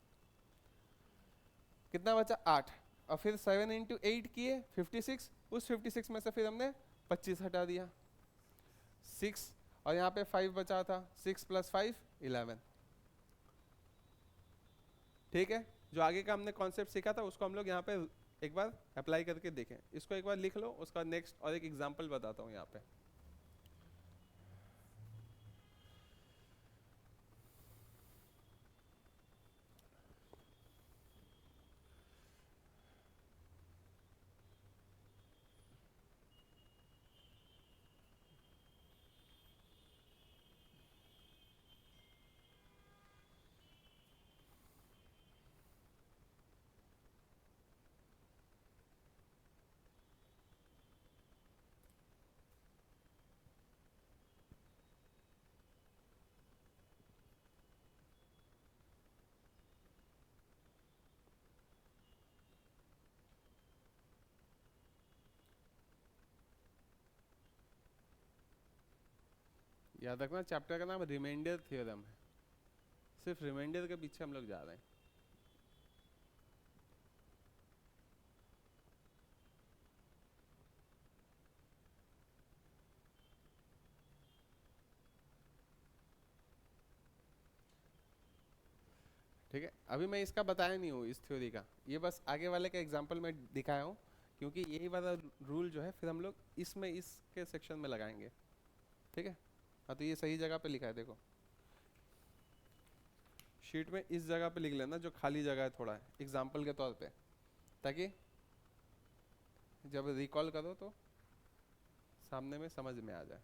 कितना बचा 8, और फिर 7 × 8 किए 56, उस 56 में से फिर हमने 25 हटा दिया 6, और यहाँ पे 5 बचा था, 6 + 5 11। ठीक है, जो आगे का हमने कॉन्सेप्ट सीखा था उसको हम लोग यहाँ पे एक बार अप्लाई करके देखें। इसको एक बार लिख लो, उसका नेक्स्ट और एक एग्जांपल बताता हूँ यहाँ पे। याद रखना चैप्टर का नाम रिमाइंडर थ्योरम है, सिर्फ रिमाइंडर के पीछे हम लोग जा रहे हैं। ठीक है, अभी मैं इसका बताया नहीं हूँ इस थ्योरी का, ये बस आगे वाले का एग्जांपल में दिखाया हूँ, क्योंकि यही वाला रूल जो है फिर हम लोग इसमें इसके सेक्शन में लगाएंगे। ठीक है, हाँ तो ये सही जगह पे लिखा है, देखो शीट में इस जगह पे लिख लेना जो खाली जगह है थोड़ा एग्जाम्पल के तौर पे, ताकि जब रिकॉल करो तो सामने में समझ में आ जाए।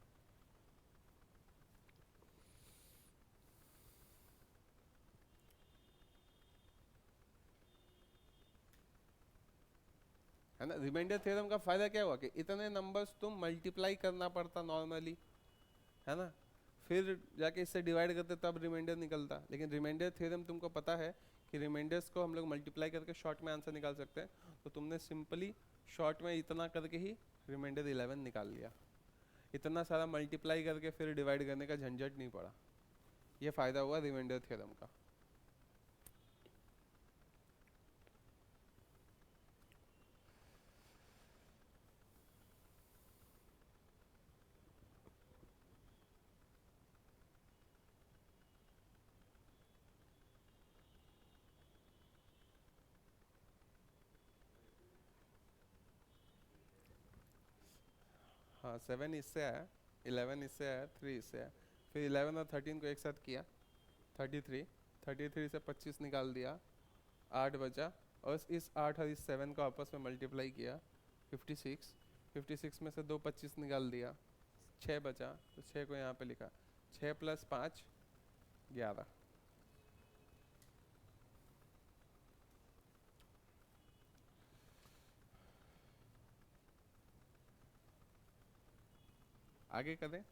है ना, रिमाइंडर थ्योरम का फायदा क्या हुआ कि इतने नंबर्स तुम मल्टीप्लाई करना पड़ता नॉर्मली, है ना, फिर जाके इससे डिवाइड करते तब रिमाइंडर निकलता। लेकिन रिमाइंडर थ्योरम तुमको पता है कि रिमाइंडर्स को हम लोग मल्टीप्लाई करके शॉर्ट में आंसर निकाल सकते हैं, तो तुमने सिंपली शॉर्ट में इतना करके ही रिमाइंडर 11 निकाल लिया, इतना सारा मल्टीप्लाई करके फिर डिवाइड करने का झंझट नहीं पड़ा। ये फायदा हुआ रिमाइंडर थ्योरम का। हाँ 7 इससे आया, 11 इससे आया, 3 इससे आया, फिर 11 और 13 को एक साथ किया 33, 33 से 25 निकाल दिया, 8 बचा, और इस 8 और इस 7 को आपस में मल्टीप्लाई किया 56, 56 में से 2 25 निकाल दिया, 6 बचा, तो 6 को यहाँ पे लिखा, 6 + 5 11। आगे करें।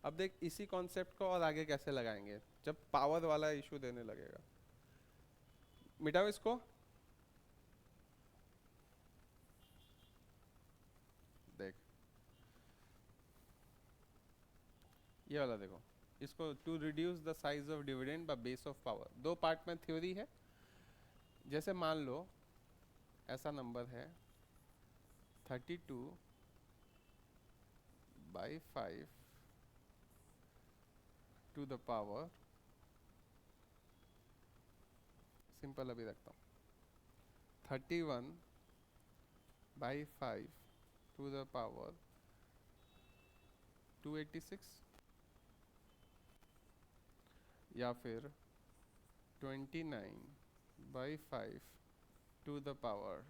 अब देख इसी कॉन्सेप्ट को और आगे कैसे लगाएंगे जब पावर वाला इशू देने लगेगा। मिटाओ इसको, देख ये वाला देखो, इसको to reduce the size of dividend by base of power, दो पार्ट में थ्योरी है। जैसे मान लो ऐसा नंबर है 32/5 टू द पावर, सिंपल अभी रखता हूँ, 31/5 टू द पावर 286, या फिर 29/5 टू द पावर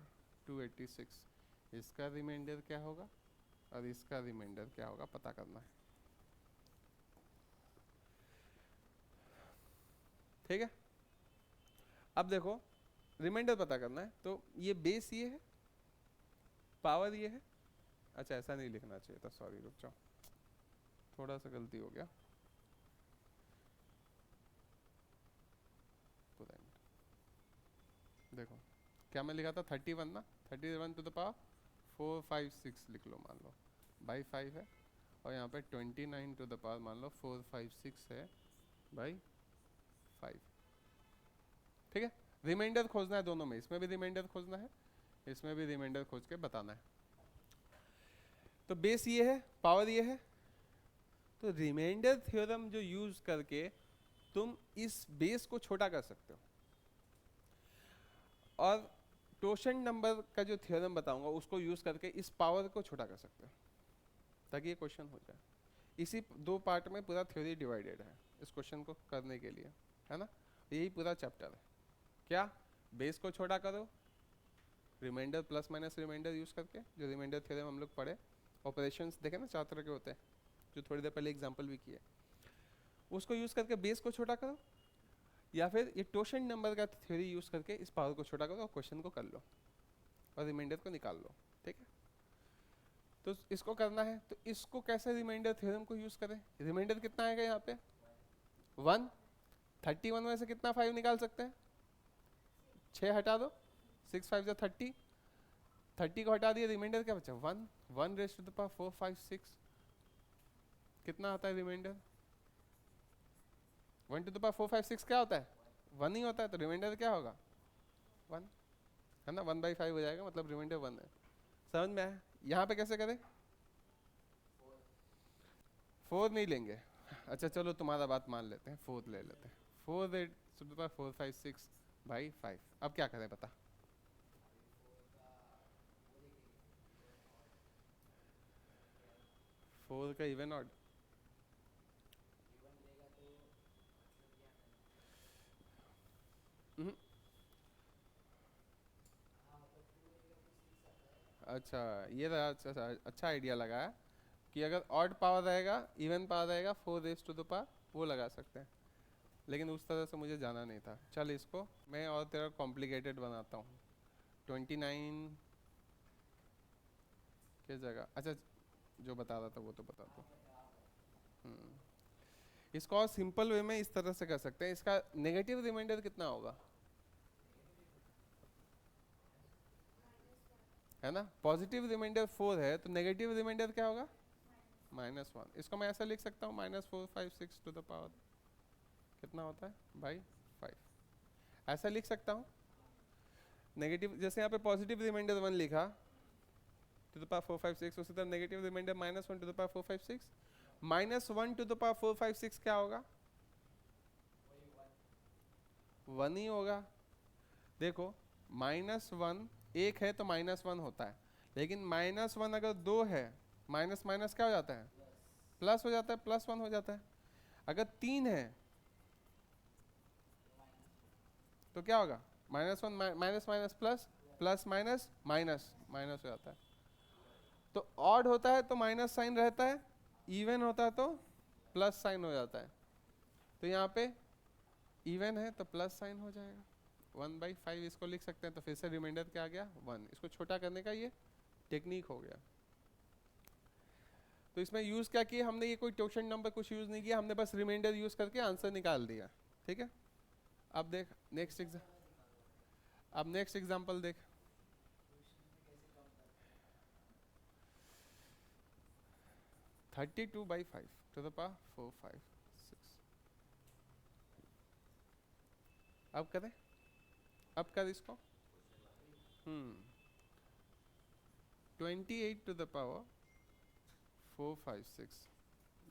286। इसका रिमाइंडर क्या होगा और इसका रिमाइंडर क्या होगा पता करना है। ठीक है, अब देखो रिमाइंडर पता करना है, तो ये बेस ये है, पावर ये है। अच्छा ऐसा नहीं लिखना चाहिए था, सॉरी, रुक जाओ, थोड़ा सा गलती हो गया। देखो क्या मैं लिखा था 31 ना, 31 टू द पावर 456 लिख लो, मान लो बाई 5 है, और यहाँ पे 29 टू द पावर मान लो 456 है बाई 5। ठीक है, रिमाइंडर खोजना है दोनों में, इसमें भी रिमाइंडर खोजना है, इसमें भी रिमाइंडर खोज के बताना है। तो बेस ये है, पावर ये है, तो रिमाइंडर थ्योरम जो यूज करके तुम इस बेस को छोटा कर सकते हो, और टोशन नंबर का जो थ्योरम बताऊंगा उसको यूज करके इस पावर को छोटा कर सकते हो, ताकि ये क्वेश्चन हो जाए। इसी 2 पार्ट में पूरा थ्योरी डिवाइडेड है इस क्वेश्चन को करने के लिए, है ना। यही पूरा चैप्टर है, क्या बेस को छोटा करो, remainder plus minus remainder use करके, जो रिमाइंडर थ्योरम हम लोग पढ़े, ऑपरेशंस देखे ना 4 तरह के होते हैं, जो थोड़ी देर पहले एग्जांपल भी किए, उसको यूज करके बेस को छोटा करो, या फिर ये टोशन नंबर का थ्योरी यूज करके इस पावर को छोटा करो और क्वेश्चन को कर लो और रिमाइंडर को निकाल लो। ठीक है, तो इसको करना है, तो इसको कैसे रिमाइंडर थ्योरम को यूज करें। रिमाइंडर कितना आएगा यहाँ पे 1, 31 में से कितना 5 निकाल सकते हैं, 6 हटा दो, 6 5 30, 30 को हटा दिया, रिमाइंडर क्या बचा 1, 1 रेज़ टू द पावर 4 5 6, कितना आता है रिमाइंडर 1 टू द पावर 4 5 6 क्या होता है 1 ही होता है, तो रिमाइंडर क्या होगा 1, है ना, 1/5 हो जाएगा, मतलब रिमाइंडर 1 है। समझ में आया। यहाँ पे कैसे करें, 4 नहीं लेंगे, अच्छा चलो तुम्हारा बात मान लेते हैं, 4 ले लेते हैं, 4 रेज़ टू द पावर 4 5 6/5। अब क्या करें बता, 4 का इवन ऑड, अच्छा ये रहा, अच्छा आइडिया लगाया कि अगर ऑड पावर रहेगा, इवन पावर रहेगा, 4 रेज़ टू द पावर वो लगा सकते हैं, लेकिन उस तरह से मुझे जाना नहीं था। चल इसको मैं और तेरा कॉम्प्लिकेटेड बनाता हूँ, 29 के जगह, अच्छा जो बता रहा था वो तो बता दो। इसको और सिंपल वे में इस तरह से कर सकते हैं, इसका नेगेटिव रिमाइंडर कितना होगा, है ना, पॉजिटिव रिमाइंडर 4 है, तो नेगेटिव रिमाइंडर क्या होगा -1। इसको मैं ऐसा लिख सकता हूँ -4 5 6 टू द पावर कितना होता है बाई 5, ऐसा लिख सकता हूँ। नेगेटिव जैसे यहाँ पे पॉजिटिव रिमाइंडर 1 लिखा टू द पावर 4 5 6, उसी तरह negative remainder -1 to the power 4 5 6, -1 to the power 4 5 6 क्या होगा 1 ही होगा। देखो -1 एक है तो -1 होता है, लेकिन -1 अगर 2 है, माइनस माइनस क्या हो जाता है प्लस हो जाता है, +1 हो जाता है। अगर 3 है तो क्या होगा -1 minus minus plus, plus minus minus minus हो जाता है। तो ऑड होता है तो माइनस साइन रहता है, इवन होता है तो प्लस साइन हो जाता है। तो यहाँ पे इवन है तो प्लस साइन हो जाएगा, 1/5 इसको लिख सकते हैं। तो फिर से रिमाइंडर क्या आ गया 1, इसको छोटा करने का ये टेक्निक हो गया। तो इसमें यूज क्या किया हमने, ये कोई टोशन नंबर कुछ यूज नहीं किया, हमने बस रिमाइंडर यूज करके आंसर निकाल दिया। ठीक है, अब देख नेक्स्ट एग्जांपल देख, 32/5 टू द पावर 4 5 6। अब करें, अब कर इसको 28 to the power 456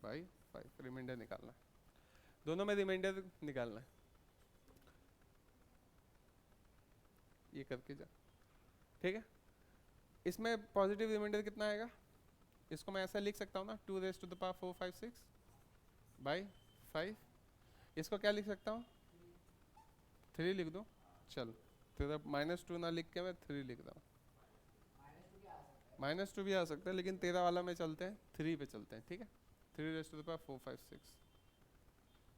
by 5 remainder निकालना है, दोनों में रिमाइंडर निकालना है। ये करके जा, ठीक है। इसमें पॉजिटिव रिमाइंडर कितना आएगा, इसको मैं ऐसा लिख सकता हूँ ना 2 raise to the power 456 by 5। इसको क्या लिख सकता हूँ 3 लिख दो, चल तेरा -2 ना लिख के मैं 3 लिख रहा हूँ। -2 भी आ सकता है लेकिन तेरा वाला में चलते हैं 3 पे चलते हैं, ठीक है। 3 raise to the power 456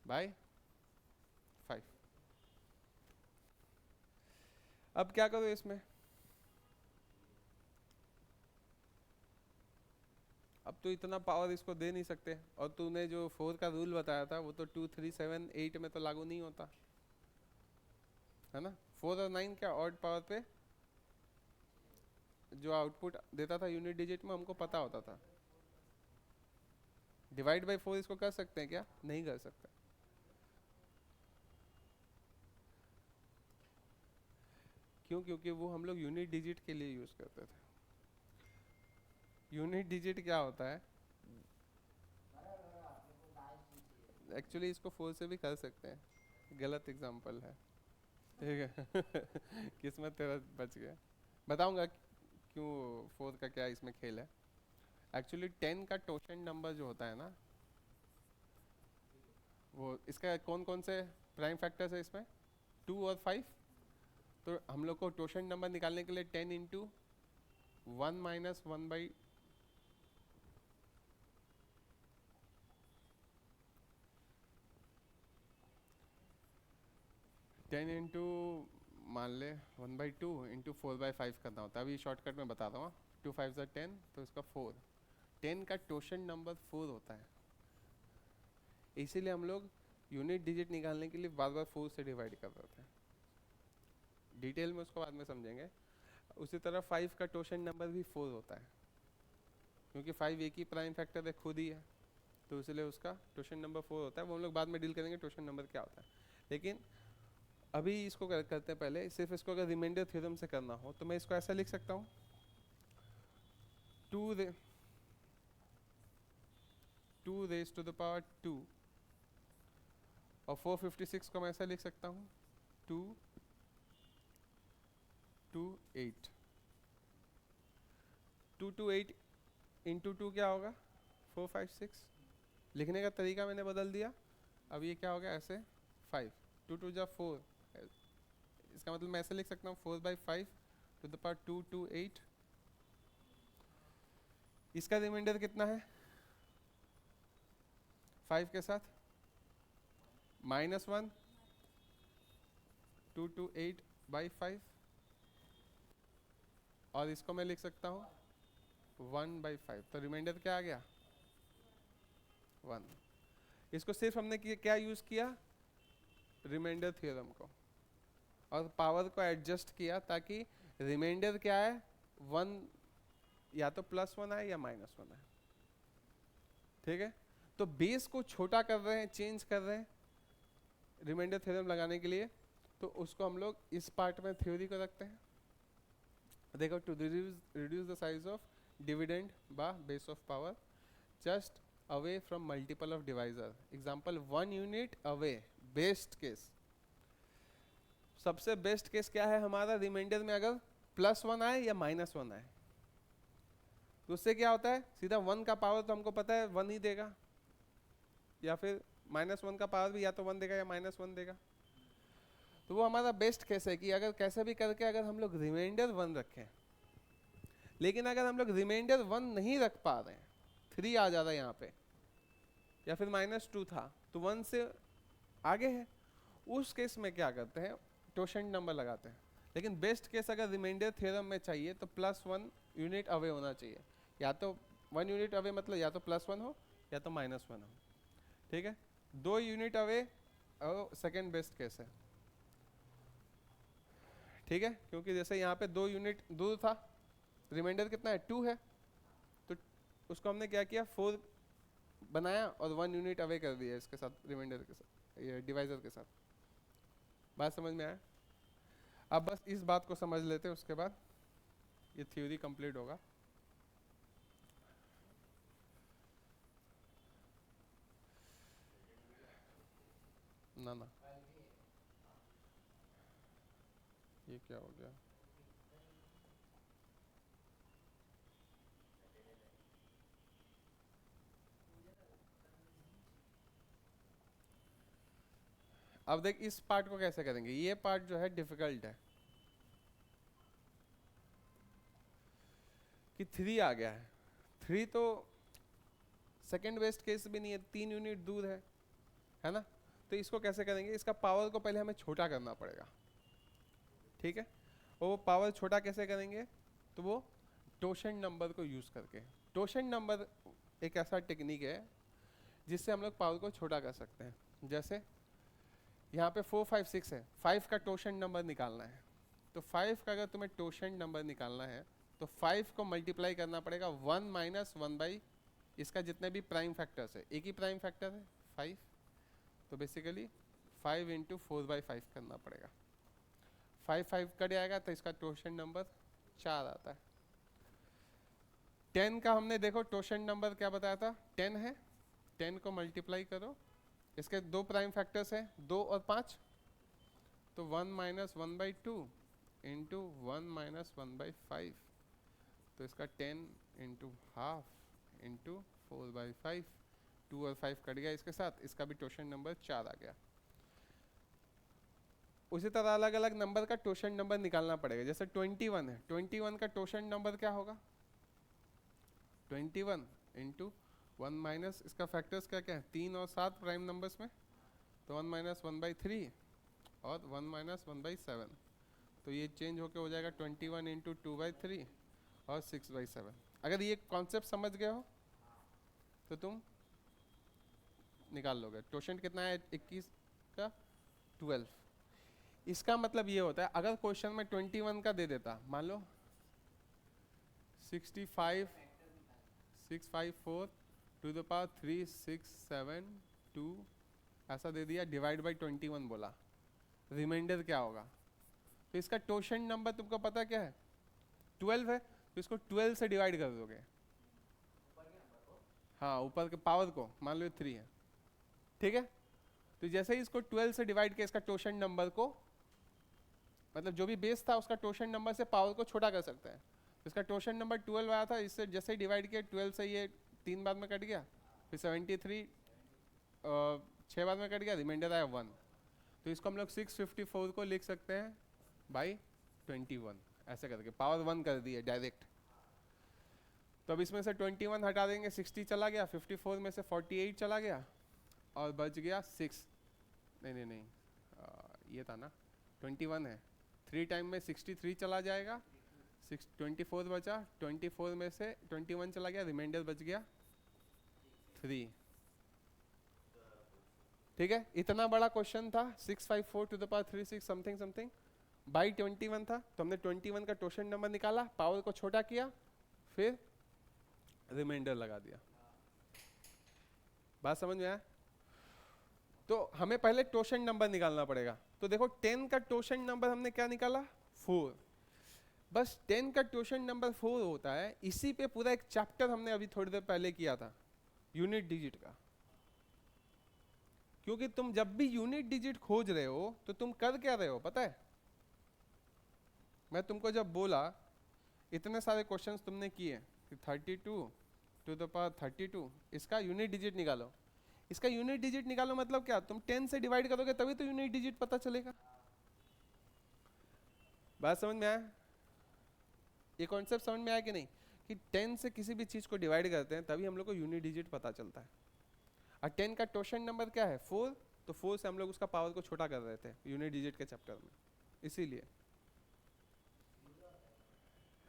by 5। अब क्या करो इसमें, अब तो इतना पावर इसको दे नहीं सकते, और तूने जो 4 का रूल बताया था वो तो 2 3 7 8 में तो लागू नहीं होता है ना। 4 और 9 क्या ऑड पावर पे जो आउटपुट देता था यूनिट डिजिट में हमको पता होता था। डिवाइड बाय 4 इसको कर सकते हैं क्या, नहीं कर सकते। क्यों, क्योंकि वो हम लोग यूनिट डिजिट के लिए यूज करते थे। यूनिट डिजिट क्या होता है, एक्चुअली इसको 4 से भी कर सकते हैं, गलत एग्जांपल है, ठीक है। किस्मत तेरा बच गया, बताऊंगा क्यों 4 का क्या इसमें खेल है। एक्चुअली 10 का टोशन नंबर जो होता है ना, वो इसका कौन कौन से प्राइम फैक्टर्स है इसमें 2 और 5। तो हम लोग को टोशन नंबर निकालने के लिए 10 इंटू 1 माइनस 1/, टेन इंटू मान ले 1/2 इंटू 4/5 करना होता है। अभी शॉर्टकट में बता रहा हूँ, 2 5 ज़ा 10 तो इसका 4। 10 का टोशन नंबर 4 होता है, इसीलिए हम लोग यूनिट डिजिट निकालने के लिए बार बार 4 से डिवाइड कर रहे थे। डिटेल में उसको बाद में समझेंगे। उसी तरह 5 का टोशन नंबर भी 4 होता है, क्योंकि 5 एक ही प्राइम फैक्टर है, खुद ही है, तो इसलिए उसका टोशन नंबर 4 होता है। वो हम लोग बाद में डील करेंगे टोशन नंबर क्या होता है। लेकिन अभी इसको करते हैं, पहले सिर्फ इसको अगर रिमाइंडर थ्योरम से करना हो तो मैं इसको ऐसा लिख सकता हूँ 2 रेज़ टू द पावर 2, और 456 को मैं ऐसा लिख सकता हूँ 2 2 8। 2 2 8 इंटू 2 क्या होगा 456। लिखने का तरीका मैंने बदल दिया, अब ये क्या हो गया ऐसे 5, 2 2 जा 4, इसका मतलब मैं ऐसे लिख सकता हूँ 4/5 टू द पावर 2 2 8। इसका रिमाइंडर कितना है 5 के साथ -1, 2 2 8/5, और इसको मैं लिख सकता हूँ 1/5, तो रिमाइंडर क्या आ गया 1। इसको सिर्फ हमने क्या यूज किया, रिमाइंडर थ्योरम को, और पावर को एडजस्ट किया ताकि रिमाइंडर क्या है 1, या तो +1 आए या -1 आए, ठीक है। तो बेस को छोटा कर रहे हैं, चेंज कर रहे हैं रिमाइंडर थ्योरम लगाने के लिए, तो उसको हम लोग इस पार्ट में थ्योरी को रखते हैं। देखो, to reduce the size of dividend by base of power just away from multiple of divisor, example 1 unit away. Best case, सबसे बेस्ट केस क्या है हमारा, रिमाइंडर में अगर +1 आए या -1 आए, तो उससे क्या होता है, सीधा 1 का पावर तो हमको पता है 1 ही देगा, या फिर -1 का पावर भी या तो 1 देगा या -1 देगा। तो वो हमारा बेस्ट केस है कि अगर कैसे भी करके अगर हम लोग रिमाइंडर 1 रखें, लेकिन अगर हम लोग रिमाइंडर 1 नहीं रख पा रहे हैं, 3 आ जा रहा है यहाँ पे, या फिर -2 था तो 1 से आगे है, उस केस में क्या करते हैं, टोशन नंबर लगाते हैं। लेकिन बेस्ट केस अगर रिमाइंडर थ्योरम में चाहिए तो +1 यूनिट अवे होना चाहिए, या तो 1 यूनिट अवे मतलब या तो +1 हो या तो -1 हो, ठीक है। 2 unit away second best case है, ठीक है, क्योंकि जैसे यहाँ पे 2 यूनिट दूर था, रिमाइंडर कितना है 2 है, तो उसको हमने क्या किया 4 बनाया और 1 यूनिट अवे कर दिया इसके साथ, रिमाइंडर के साथ, ये डिवाइजर के साथ। बात समझ में आया। अब बस इस बात को समझ लेते हैं, उसके बाद ये थ्योरी कंप्लीट होगा। ना ना, ये क्या हो गया? अब देख इस पार्ट को कैसे करेंगे, ये पार्ट जो है डिफिकल्ट है कि 3 आ गया है। 3 तो सेकेंड बेस्ट केस भी नहीं है, 3 यूनिट दूर है ना। तो इसको कैसे करेंगे, इसका पावर को पहले हमें छोटा करना पड़ेगा, ठीक है। और वो पावर छोटा कैसे करेंगे, तो वो टोशन नंबर को यूज़ करके। टोशन नंबर एक ऐसा टेक्निक है जिससे हम लोग पावर को छोटा कर सकते हैं। जैसे यहाँ पे 4 5 6 है, 5 का टोशन नंबर निकालना है, तो 5 का अगर तुम्हें टोशन नंबर निकालना है तो 5 को मल्टीप्लाई करना पड़ेगा 1 माइनस 1 बाई इसका जितने भी प्राइम फैक्टर्स है, एक ही प्राइम फैक्टर है 5, तो बेसिकली 5 इंटू 4/5 करना पड़ेगा। 5 5 कट जाएगा तो इसका टोशन नंबर 4 आता है। 10 का हमने देखो टोशन नंबर क्या बताया था, 10 है, 10 को मल्टीप्लाई करो, इसके 2 प्राइम फैक्टर्स हैं 2 और 5, तो 1 माइनस 1/2 इंटू 1 माइनस 1/5, तो इसका 10 इंटू हाफ इंटू 4/5, 2 और 5 कट गया इसके साथ, इसका भी टोशन नंबर 4 आ गया। उसी तरह अलग अलग नंबर का टोशन नंबर निकालना पड़ेगा। जैसे 21 है, 21 का टोशन नंबर क्या होगा, 21 इंटू 1 माइनस इसका फैक्टर्स क्या क्या है 3 और 7 प्राइम नंबर्स में, तो 1 माइनस 1/3 और 1 माइनस 1/7, तो ये चेंज होके हो जाएगा 21 इंटू 2/3 और 6/7। अगर ये कॉन्सेप्ट समझ गए हो तो तुम निकाल लोगे। टोशन कितना है 21 का 12। इसका मतलब ये होता है अगर क्वेश्चन में 21 का दे देता, मान लो 65 654 टू द पावर 3 6 7 2 ऐसा दे दिया, डिवाइड बाई 21 बोला, रिमाइंडर क्या होगा, तो इसका टोशन नंबर तुमको पता क्या है 12 है, तो इसको 12 से डिवाइड कर दोगे, हाँ ऊपर के पावर को, मान लो 3 है, ठीक है। तो जैसे ही इसको 12 से डिवाइड किया इसका टोशन नंबर को, मतलब जो भी बेस था उसका टोशन नंबर से पावर को छोटा कर सकते हैं। तो इसका टोशन नंबर 12 आया था, इससे जैसे ही डिवाइड किया 12 से ये 3 बार में कट गया, फिर 73 6 बार में कट गया, रिमाइंडर आया 1, तो इसको हम लोग 654 को लिख सकते हैं बाई 21, ऐसे करके पावर 1 कर दिए डायरेक्ट। तो अब इसमें से 21 हटा देंगे, 60 चला गया, 54 में से 48 चला गया और बच गया 6, नहीं ये था ना 21 है, 3 टाइम में 63 चला जाएगा, 24 बचा, 24 में से 21 चला गया, रिमाइंडर बच गया 3, ठीक है। इतना बड़ा क्वेश्चन था 654 to the power 36 something something by 21 था, तो हमने 21 का टोशन नंबर निकाला, पावर को छोटा किया, फिर रिमाइंडर लगा दिया। बात समझ में आया? तो हमें पहले टोशन नंबर निकालना पड़ेगा। तो देखो 10 का टोशन नंबर हमने क्या निकाला 4, बस 10 का टोशन नंबर 4 होता है। इसी पे पूरा एक चैप्टर हमने अभी थोड़ी देर पहले किया था यूनिट डिजिट का, क्योंकि तुम जब भी यूनिट डिजिट खोज रहे हो तो तुम कर क्या रहे हो पता है, मैं तुमको जब बोला इतने सारे क्वेश्चंस तुमने किए 32 टू द पावर 32 इसका यूनिट डिजिट निकालो, इसका यूनिट डिजिट निकालो मतलब क्या, तुम 10 से डिवाइड करोगे तभी तो यूनिट डिजिट पता चलेगा। बात समझ में आया, ये कॉन्सेप्ट समझ में आया कि नहीं, कि 10 से किसी भी चीज को डिवाइड करते हैं तभी हम लोग को यूनिट डिजिट पता चलता है। और 10 का टोशन नंबर क्या है 4, तो 4 से हम लोग उसका पावर को छोटा कर रहे थे यूनिट डिजिट के चैप्टर में, इसीलिए,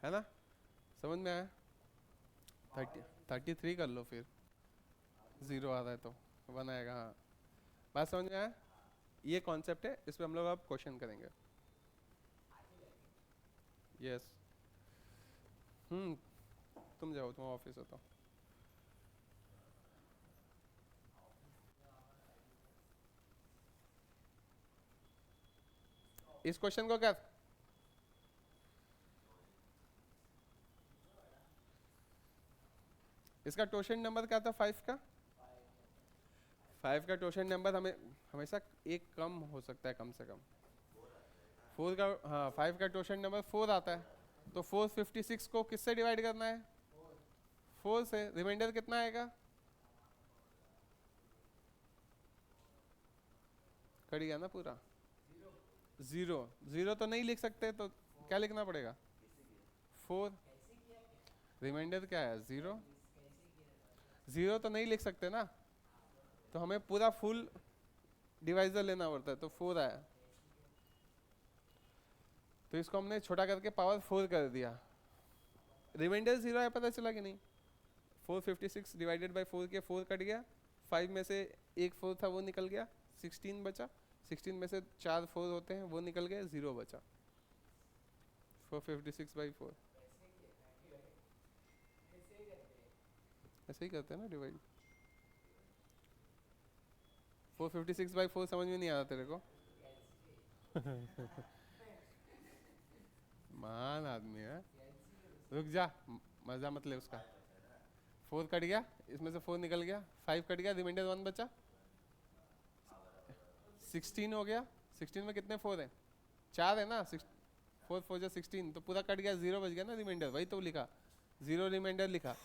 है ना, समझ में आया। 33 कर लो, फिर 0 आ रहा है तो 1 आएगा, हाँ। बात समझ में आया, ये कॉन्सेप्ट है, इस पर हम लोग अब क्वेश्चन करेंगे। यस तुम जाओ, तुम ऑफिस हो तो इस क्वेश्चन को क्या इसका टोशन नंबर क्या था 5 का? 5 का टोशन नंबर हमें हमेशा एक कम हो सकता है, कम से कम 4 का। हाँ 5 का टोशन नंबर 4 आता है, तो 456 को किससे डिवाइड करना है? 4 से। रिमाइंडर कितना आएगा? कट गया ना पूरा? 0। 0 तो नहीं लिख सकते, तो क्या लिखना पड़ेगा? 4। रिमाइंडर क्या है? 0। 0 तो नहीं लिख सकते ना, तो हमें पूरा फुल डिवाइजर लेना पड़ता है, तो 4 आया। तो इसको हमने छोटा करके पावर 4 कर दिया। रिमाइंडर 0 है, पता चला कि नहीं? 456 डिवाइडेड बाय 4 के 4 कट गया, 5 में से एक 4 था वो निकल गया, 16 बचा, 16 में से 4 4 होते हैं वो निकल गए, 0 बचा। 456 बाई 4 ऐसे ही करते हैं ना डिवाइड। 456 बाई 4 समझ में नहीं आ रहा तेरे को? महान आदमी है, रुक जा, मजा मत ले उसका। 4 कट गया, इसमें से 4 निकल गया, 5 कट गया, रिमाइंडर 1 बचा, 16 हो गया। 16 में कितने 4 हैं? 4 है ना, 4 4 जा 16, तो पूरा कट गया, 0 बच गया ना रिमाइंडर, वही तो लिखा, 0 रिमाइंडर लिखा।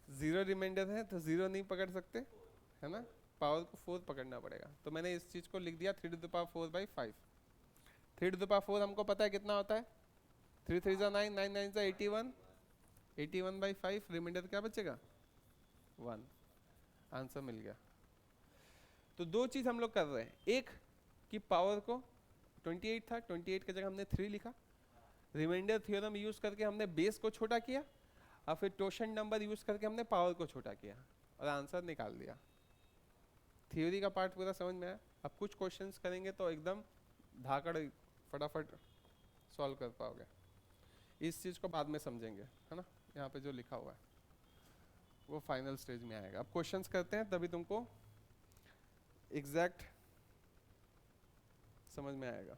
जीरो रिमाइंडर है तो 0 नहीं पकड़ सकते, है ना, पावर को 4 पकड़ना पड़ेगा। तो मैंने इस चीज को लिख दिया 3 to the power 4 by 5। 3 to the power 4 हमको पता है कितना होता है, 3 3 जा 9, 9 9 जा 81, 81 बाई 5, रिमाइंडर क्या बचेगा? 1। आंसर मिल गया। तो दो चीज हम लोग कर रहे हैं, एक कि पावर को 28 था, 28 की जगह हमने 3 लिखा, रिमाइंडर थ्योरम यूज करके हमने बेस को छोटा किया, और फिर टोशन नंबर यूज करके हमने पावर को छोटा किया और आंसर निकाल दिया। थ्योरी का पार्ट पूरा समझ में आया। अब कुछ क्वेश्चंस करेंगे तो एकदम धाकड़ फटाफट सॉल्व कर पाओगे। इस चीज को बाद में समझेंगे, है ना, यहाँ पे जो लिखा हुआ है वो फाइनल स्टेज में आएगा। अब क्वेश्चंस करते हैं, तभी तुमको एग्जैक्ट समझ में आएगा।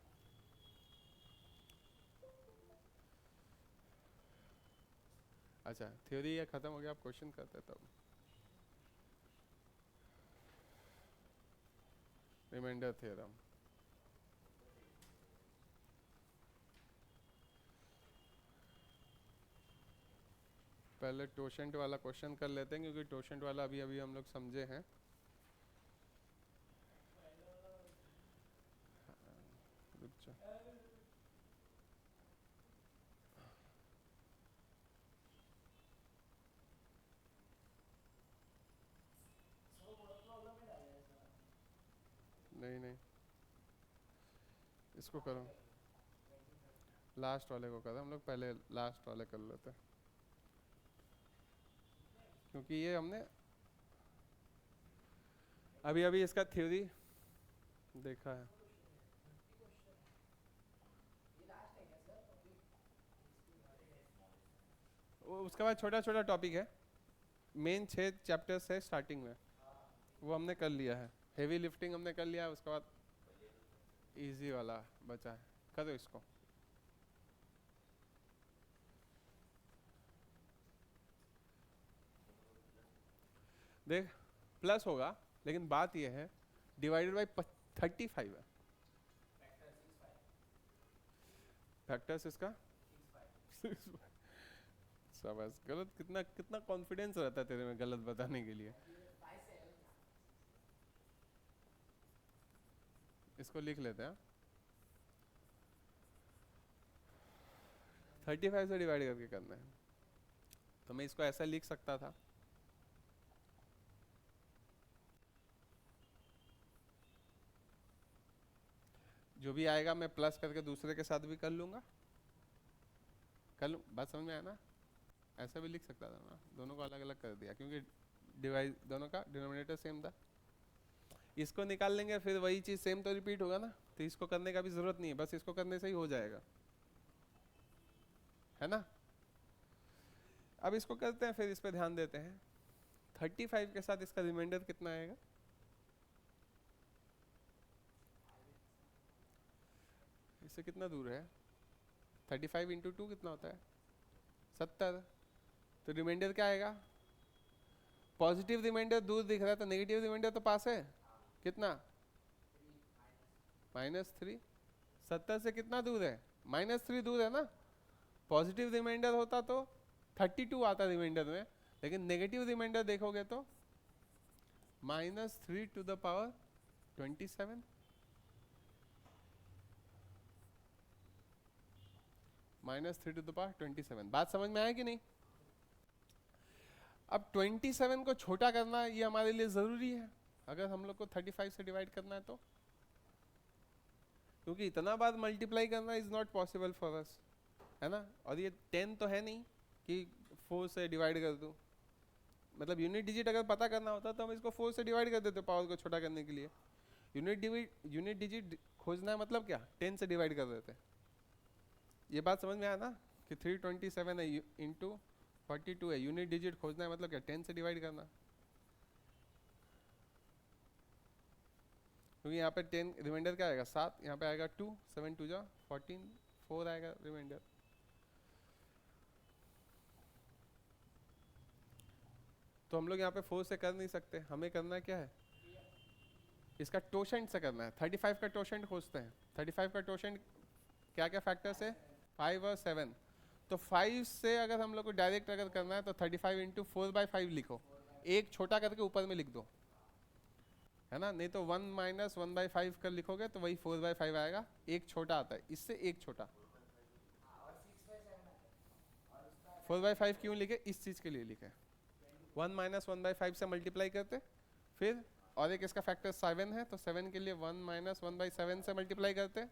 अच्छा, थ्योरी ये खत्म हो गया, आप क्वेश्चन करते हैं तब। रिमाइंडर थ्योरम, पहले टोशेंट वाला क्वेश्चन कर लेते हैं, क्योंकि टोशेंट वाला अभी अभी हम लोग समझे हैं। नहीं नहीं, इसको करो, लास्ट वाले को करो, हम लोग पहले लास्ट वाले कर लेते हैं, क्योंकि ये हमने अभी अभी इसका थ्योरी देखा है। उसके बाद छोटा छोटा टॉपिक है, मेन 6 चैप्टर्स है स्टार्टिंग में, वो हमने कर लिया है। हेवी लिफ्टिंग हमने कर लिया है, उसके बाद इजी वाला बचा है, करो इसको। देख प्लस होगा, लेकिन बात यह है डिवाइडेड बाई 35 है, फैक्टर्स इसका शाबाश, गलत कितना कितना कॉन्फिडेंस रहता है तेरे में गलत बताने के लिए। इसको लिख लेते हैं, 35 से डिवाइड करके करना है, तो मैं इसको ऐसा लिख सकता था, जो भी आएगा मैं प्लस करके दूसरे के साथ भी कर लूंगा, कर लूँ, बात समझ में आया ना। ऐसा भी लिख सकता था ना, दोनों को अलग अलग कर दिया क्योंकि डिवाइड दोनों का डिनोमिनेटर सेम था। इसको निकाल लेंगे फिर वही चीज सेम तो रिपीट होगा ना, तो इसको करने का भी जरूरत नहीं है, बस इसको करने से ही हो जाएगा, है ना। अब इसको करते हैं, फिर इस पे ध्यान देते हैं। 35 के साथ इसका रिमाइंडर कितना आएगा? इससे कितना दूर है? 35 इंटू 2 कितना होता है 70। तो रिमाइंडर क्या आएगा, पॉजिटिव रिमाइंडर दूर दिख रहा है तो नेगेटिव रिमाइंडर तो पास है, कितना -3। 70 से कितना दूर है -3 दूर है ना। पॉजिटिव रिमाइंडर होता तो 32 आता रिमाइंडर में, लेकिन नेगेटिव रिमाइंडर देखोगे तो -3 to the power 27। -3 to the power 27। बात समझ में आया कि नहीं। अब 27 को छोटा करना ये हमारे लिए जरूरी है अगर हम लोग को 35 से डिवाइड करना है तो, क्योंकि इतना बार मल्टीप्लाई करना is not possible for us, है ना। और ये 10 तो है नहीं कि 4 से डिवाइड कर दूं, मतलब यूनिट डिजिट अगर पता करना होता तो हम इसको 4 से डिवाइड कर देते पावर को छोटा करने के लिए। यूनिट डिजिट खोजना है मतलब क्या, 10 से डिवाइड कर देते। ये बात समझ में आया ना कि 327 है इंटू 42 है, यूनिट डिजिट खोजना है मतलब क्या 10 से डिवाइड करना, क्योंकि यहाँ पे 10 रिमाइंडर क्या आएगा 7, यहाँ पे आएगा 2, 7 2 जा 14, 4 आएगा रिमाइंडर। तो हम लोग यहाँ पे 4 से कर नहीं सकते, हमें करना क्या है, इसका टोशेंट से करना है। 35 का टोशेंट खोजते हैं। 35 का टोशेंट क्या क्या फैक्टर्स है, 5 और 7। तो 5 से अगर हम लोग को डायरेक्ट अगर करना है तो 35 इंटू 4/5 लिखो, एक छोटा करके ऊपर में लिख दो, है ना। नहीं तो 1 माइनस 1/5 कर लिखोगे तो वही 4/5 आएगा, एक छोटा आता है, इससे एक छोटा। 4/5 क्यों लिखे, इस चीज के लिए लिखे, 1 माइनस 1/5 से मल्टीप्लाई करते, फिर और एक इसका फैक्टर 7 है तो 7 के लिए 1 माइनस 1/7 से मल्टीप्लाई करते।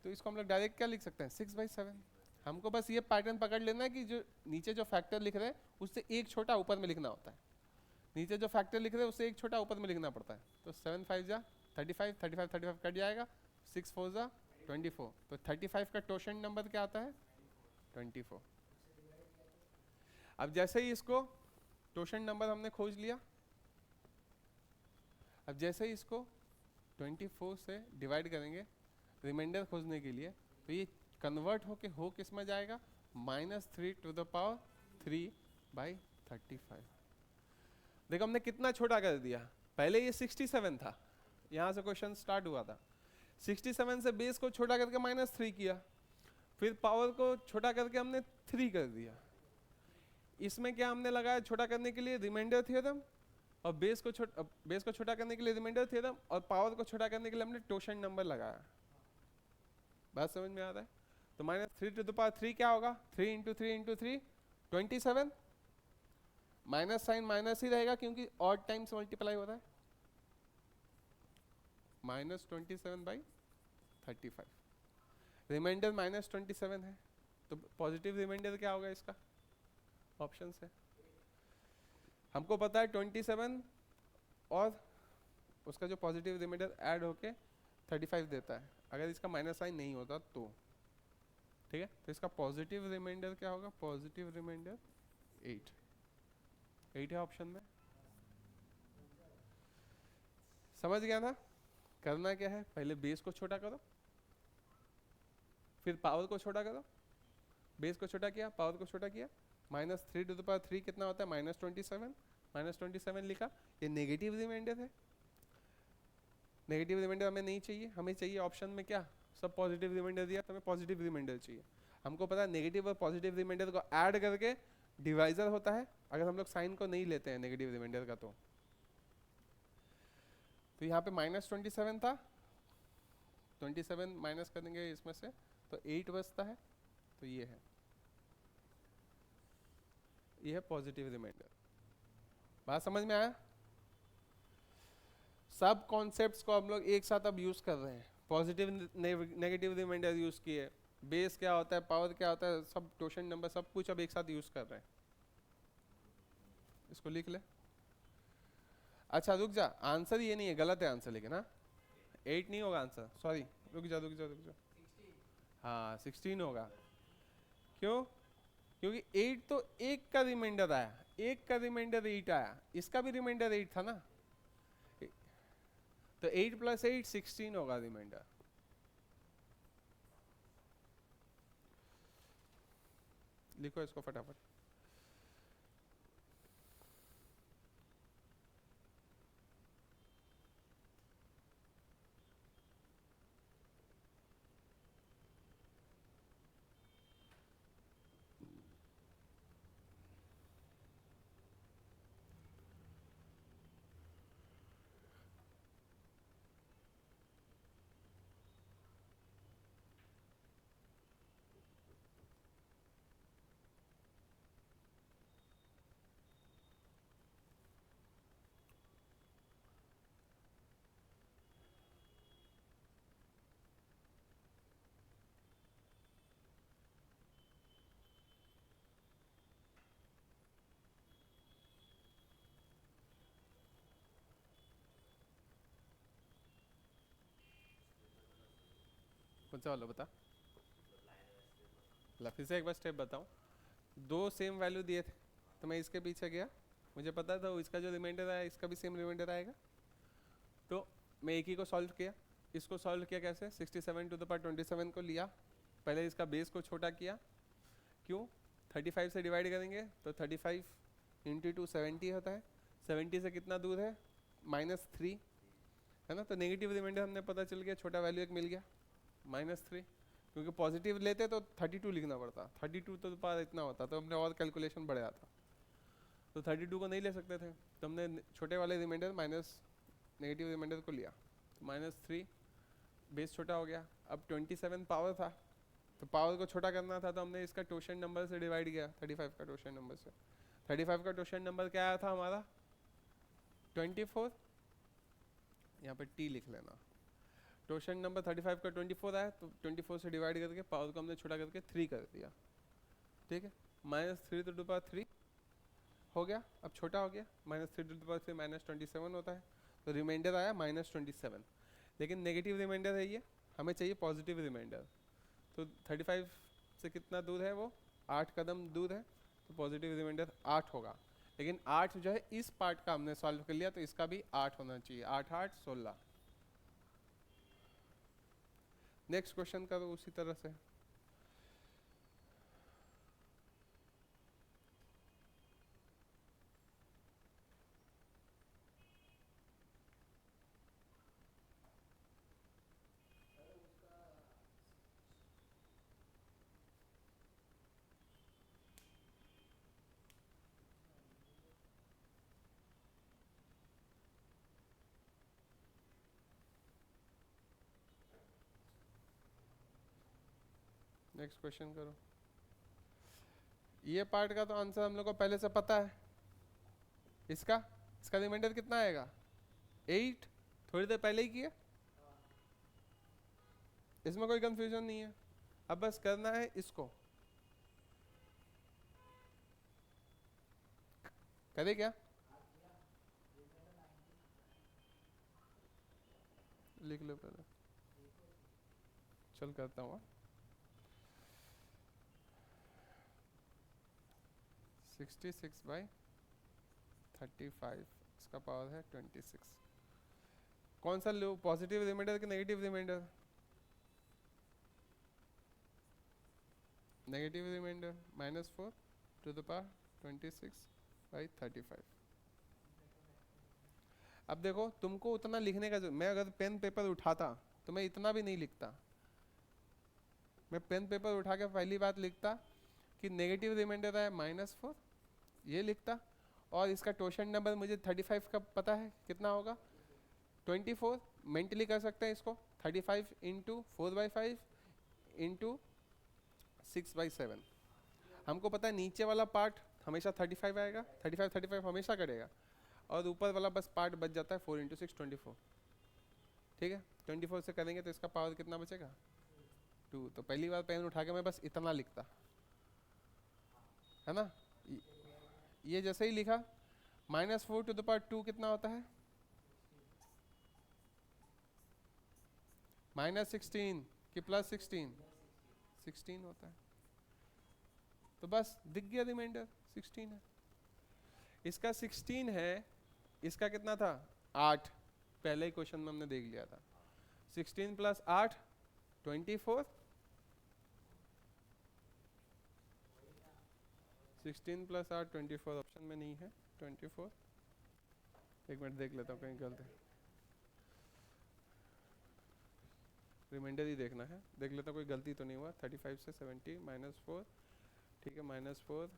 तो इसको हम लोग डायरेक्ट क्या लिख सकते हैं 6/7। हमको बस ये पैटर्न पकड़ लेना है कि जो नीचे जो फैक्टर लिख रहे हैं उससे एक छोटा ऊपर में लिखना होता है, नीचे जो फैक्टर लिख रहे हैं उससे एक छोटा ऊपर में लिखना पड़ता है। तो 7 5 जा 35, 35 35 कट जाएगा, 6 4 जा 24। तो 35 का टोशेंट नंबर क्या आता है 24। अब जैसे ही इसको टोशेंट नंबर हमने खोज लिया, अब जैसे ही इसको 24 से डिवाइड करेंगे रिमाइंडर खोजने के लिए, तो ये कन्वर्ट होके हो किस में जाएगा, -3 टू द पावर 3/35। देखो हमने कितना छोटा कर दिया, पहले ये 67 था, यहाँ से क्वेश्चन स्टार्ट हुआ था। 67 से बेस को छोटा करके -3 किया, फिर पावर को छोटा करके हमने 3 कर दिया। इसमें क्या हमने लगाया छोटा करने के लिए रिमाइंडर थ्योरम, और बेस को छोटा करने के लिए रिमाइंडर थ्योरम, और पावर को छोटा करने के लिए हमने टोशेंट नंबर लगाया। बात समझ में आ रहा है। तो -3 टू द पावर 3 क्या होगा, 3 into 3 into 3 27। Minus sign minus ही रहेगा क्योंकि ऑड टाइम्स मल्टीप्लाई हो रहा है, -27/35। रिमाइंडर -27 है, तो पॉजिटिव रिमाइंडर क्या होगा इसका, ऑप्शन है। हमको पता है 27 और उसका जो पॉजिटिव रिमाइंडर ऐड होके 35 देता है, अगर इसका माइनस साइन नहीं होता तो, ठीक है। तो इसका पॉजिटिव रिमाइंडर क्या होगा, पॉजिटिव रिमाइंडर 8 है ऑप्शन में। समझ गया ना। करना क्या है, पहले बेस को छोटा करो, फिर पावर को छोटा करो, बेस को छोटा किया पावर को छोटा किया, -3 टू द पावर 3 कितना होता है -27, -27 लिखा। ये नेगेटिव रिमाइंडर है, नेगेटिव रिमाइंडर हमें नहीं चाहिए, हमें चाहिए ऑप्शन में क्या, सब पॉजिटिव रिमाइंडर दिया तो हमें पॉजिटिव रिमाइंडर चाहिए। हमको पता है नेगेटिव और पॉजिटिव रिमाइंडर को ऐड करके डिवाइजर होता है, अगर हम लोग साइन को नहीं लेते हैं नेगेटिव रिमाइंडर का तो यहाँ पे -27 था, 27 माइनस करेंगे इसमें से तो 8 बचता है, तो ये है पॉजिटिव रिमाइंडर। बात समझ में आया। सब कॉन्सेप्ट्स को हम लोग एक साथ अब यूज कर रहे हैं, पॉजिटिव नेगेटिव रिमाइंडर यूज किए, बेस क्या होता है पावर क्या होता है, सब टोशेंट नंबर सब कुछ अब एक साथ यूज कर रहे हैं। इसको लिख ले। अच्छा रुक जा, आंसर ये नहीं है, गलत है आंसर, लेकिन हाँ 8 नहीं होगा आंसर, सॉरी रुक जा। हाँ 16 होगा। क्यों, क्योंकि 8 तो एक का रिमाइंडर आया, एक का रिमाइंडर 8 आया, इसका भी रिमाइंडर 8 था ना, तो 8 + 8 16 होगा रिमाइंडर। लिखो इसको फटाफट। कौन सा वाला बता, फिर से एक बार स्टेप बताओ। दो सेम वैल्यू दिए थे तो मैं इसके पीछे गया, मुझे पता था इसका जो रिमाइंडर आया इसका भी सेम रिमाइंडर आएगा, तो मैं एक ही को सॉल्व किया। इसको सॉल्व किया कैसे, 67 टू द पावर 27 को लिया, पहले इसका बेस को छोटा किया, क्यों 35 से डिवाइड करेंगे तो 35 इंटू 2 70 होता है, 70 से कितना दूर है -3 है ना, तो नेगेटिव रिमाइंडर हमने पता चल गया, छोटा वैल्यू एक मिल गया -3, क्योंकि पॉजिटिव लेते तो 32 लिखना पड़ता, 32 तो पास इतना होता तो हमने और कैलकुलेशन बढ़ जाता, तो 32 को नहीं ले सकते थे, तो हमने छोटे वाले रिमाइंडर माइनस नेगेटिव रिमाइंडर को लिया, -3 बेस छोटा हो गया। अब 27 पावर था, तो पावर को छोटा करना था तो हमने इसका टोशन नंबर से डिवाइड किया, 35 का टोशन नंबर से। 35 का टोशन नंबर क्या आया था हमारा 24, यहाँ पे टी लिख लेना, टोशन नंबर 35 का 24 आया, तो 24 से डिवाइड करके पावर को हमने छोटा करके 3 कर दिया, ठीक है, -3 टू द पावर 3 हो गया, अब छोटा हो गया, -3 टू द पावर 3 -27 होता है, तो रिमाइंडर आया -27, लेकिन नेगेटिव रिमाइंडर है ये, हमें चाहिए पॉजिटिव रिमाइंडर, तो 35 से कितना दूर है वो 8 कदम दूर है, तो पॉजिटिव रिमाइंडर 8 होगा, लेकिन 8 जो है इस पार्ट का हमने सॉल्व कर लिया, तो इसका भी 8 होना चाहिए, 8 8 16। नेक्स्ट क्वेश्चन करो उसी तरह से। नेक्स्ट क्वेश्चन करो। ये पार्ट का तो आंसर हम लोग को पहले से पता है, इसका इसका रिमाइंडर कितना आएगा 8, थोड़ी देर पहले ही किया, इसमें कोई कंफ्यूजन नहीं है, अब बस करना है इसको, करे क्या, लिख लो पहले, चल करता हूँ। 66/35, इसका पावर है 26। कौन सा लो, पॉजिटिव रिमाइंडर कि negative remainder, negative remainder, -4 to the power 26/35। अब देखो तुमको उतना लिखने का मैं अगर पेन पेपर उठाता तो मैं इतना भी नहीं लिखता, मैं पेन पेपर उठा के पहली बात लिखता कि नेगेटिव रिमाइंडर है -4, ये लिखता, और इसका टोशन नंबर मुझे 35 का पता है कितना होगा 24, मेंटली कर सकते हैं इसको, 35 इंटू 4/5 इंटू 6/7, हमको पता है नीचे वाला पार्ट हमेशा 35 आएगा, 35 हमेशा करेगा, और ऊपर वाला बस पार्ट बच जाता है 4 इंटू 6 24, ठीक है, 24 से करेंगे तो इसका पावर कितना बचेगा 2, तो पहली बार पेन उठा के मैं बस इतना लिखता है ना, ये जैसे ही लिखा, -4 टू द पावर 2 कितना होता है -16 कि +16, 16 होता है, तो बस दिख गया रिमाइंडर 16 है, इसका 16 है, इसका कितना था 8, पहले ही क्वेश्चन में हमने देख लिया था, 16 + 8 24, 16 प्लस 8 24 ऑप्शन में नहीं है 24। एक मिनट देख लेता हूँ कहीं गलती, रिमाइंडर ही देखना है, देख लेता हूँ कोई गलती तो नहीं हुआ। 35 से 70 -4, ठीक है, -4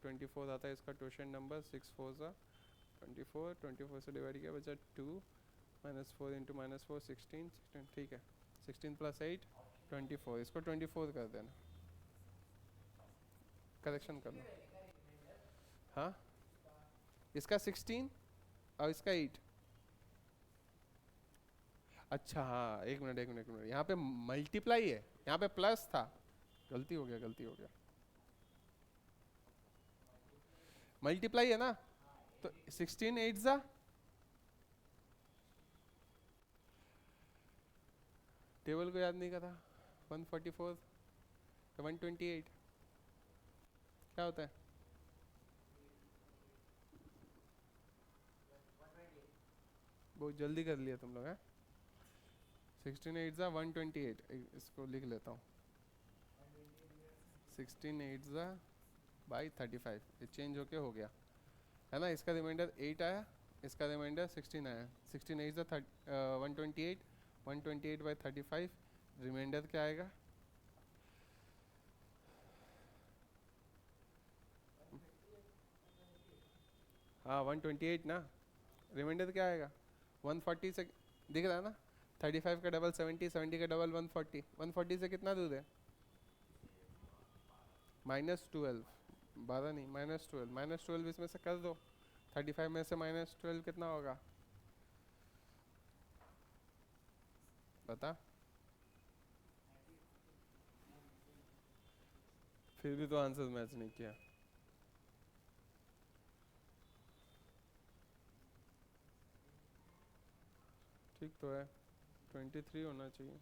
24 आता है इसका क्वेश्चन नंबर। 6 4 सा 24, 24 से डिवाइड किया बचा 2, -4 इंटू -4 16, ठीक है। 16 प्लस 8 24, इसको 24 कर देना, करेक्शन कर लो। हाँ, इसका 16 और इसका 8। अच्छा हाँ, एक मिनट एक मिनट एक मिनट, यहाँ पे मल्टीप्लाई है, यहाँ पे प्लस था, गलती हो गया गलती हो गया, मल्टीप्लाई है ना, तो 16 8 जा, टेबल को याद नहीं करा, 144 128 क्या होता है? बहुत जल्दी कर लिया तुम लोग हैं। 16 8 जा 128, इसको लिख लेता हूँ। 16 8 जा बाई 35, ये चेंज होके हो गया है ना। इसका रिमाइंडर 8 आया, इसका रिमाइंडर 16 आया। 16 8 जा 128, 128 बाई 35, रिमाइंडर क्या आएगा? हाँ 128 ना, रिमाइंडर क्या आएगा? 140 से दिख रहा है ना, 35 का डबल 70, 70 का डबल 140, 140 से कितना दूर है? -12, 12 नहीं -12, -12 इसमें से कर दो, 35 में से -12 कितना होगा बता? फिर भी तो आंसर मैच नहीं किया। ठीक तो है, 23 होना चाहिए।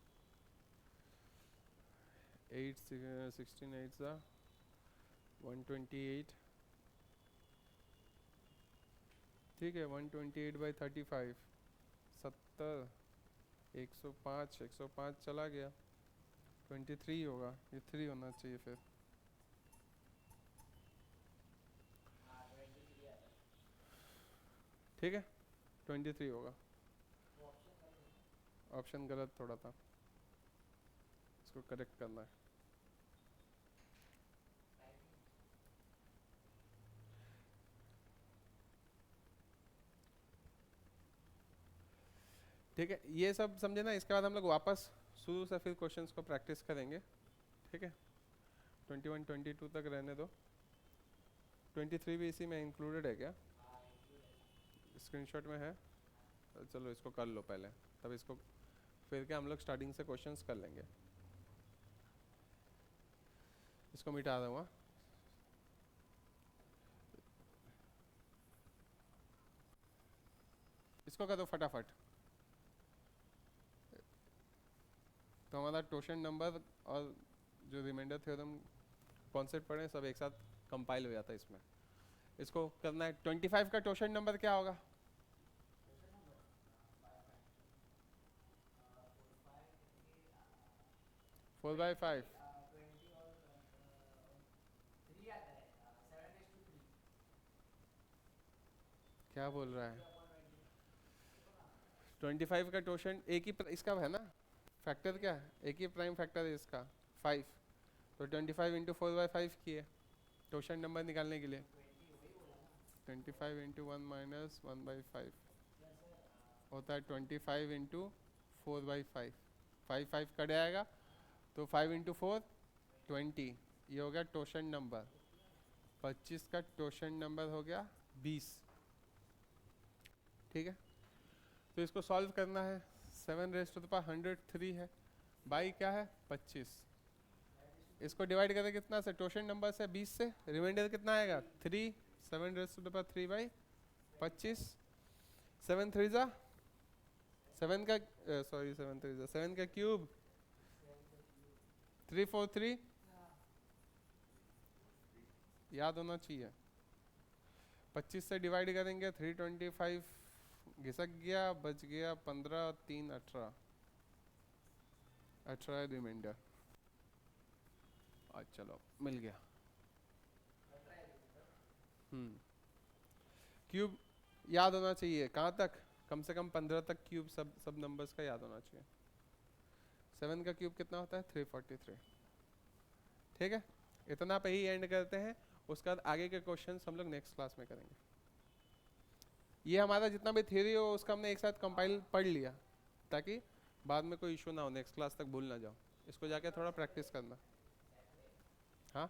8 16 8 सा 128, ठीक है, 128 बाई 35 70, 105, 105 चला गया, 23 होगा, ये 3 होना चाहिए फिर। ठीक है, 23 होगा, ऑप्शन गलत थोड़ा था, इसको करेक्ट करना है। ठीक है, ये सब समझे ना। इसके बाद हम लोग वापस शुरू से फिर क्वेश्चंस को प्रैक्टिस करेंगे, ठीक है। 21 22 तक रहने दो, 23 भी इसी में इंक्लूडेड है क्या? स्क्रीनशॉट में है, चलो इसको कर लो पहले, तब इसको फिर क्या हम लोग स्टार्टिंग से क्वेश्चंस कर लेंगे। इसको मिटा दूंगा, इसको कर दो फटाफट। तो हमारा टोशन नंबर और जो रिमाइंडर थ्योरम कॉन्सेप्ट पढ़े सब एक साथ कंपाइल हो जाता है इसमें। इसको करना है। 25 का टोशन नंबर क्या होगा? 4/5। क्या बोल रहा है? 25 का टोशन एक ही इसका है ना, फैक्टर क्या है, एक ही प्राइम फैक्टर है इसका 5, तो 25 इंटू 4/5 किए टोशन नंबर निकालने के लिए। 25 इंटू 1 माइनस 1/5 होता है 25 इंटू 4/5, 5 5 कट जाएगा तो 5 इंटू 4 20, ये हो गया टोशन नंबर। 25 का टोशन नंबर हो गया 20, ठीक है। तो इसको सॉल्व करना है, 7⁻103 है, बाई क्या है 25, इसको डिवाइड करें कितना से, टोशन नंबर से 20 से, रिमाइंडर कितना आएगा 3, 7⁻3/25, 7 3 जा 7 का सॉरी 7 3 जा 7 का क्यूब 343, याद होना चाहिए। 25 से डिवाइड करेंगे 325 घिसक गया, बच गया 15, 3 18, 18 रिमाइंडर। आज चलो मिल गया, क्यूब याद होना चाहिए कहाँ तक, कम से कम 15 तक क्यूब सब नंबर्स का याद होना चाहिए। 7 का क्यूब कितना होता है 343। ठीक है, इतना पे ही एंड करते हैं, उसके बाद आगे के क्वेश्चंस हम लोग नेक्स्ट क्लास में करेंगे। ये हमारा जितना भी थ्योरी हो उसका हमने एक साथ कंपाइल पढ़ लिया, ताकि बाद में कोई इशू ना हो, नेक्स्ट क्लास तक भूल ना जाओ। इसको जाके थोड़ा प्रैक्टिस करना। हाँ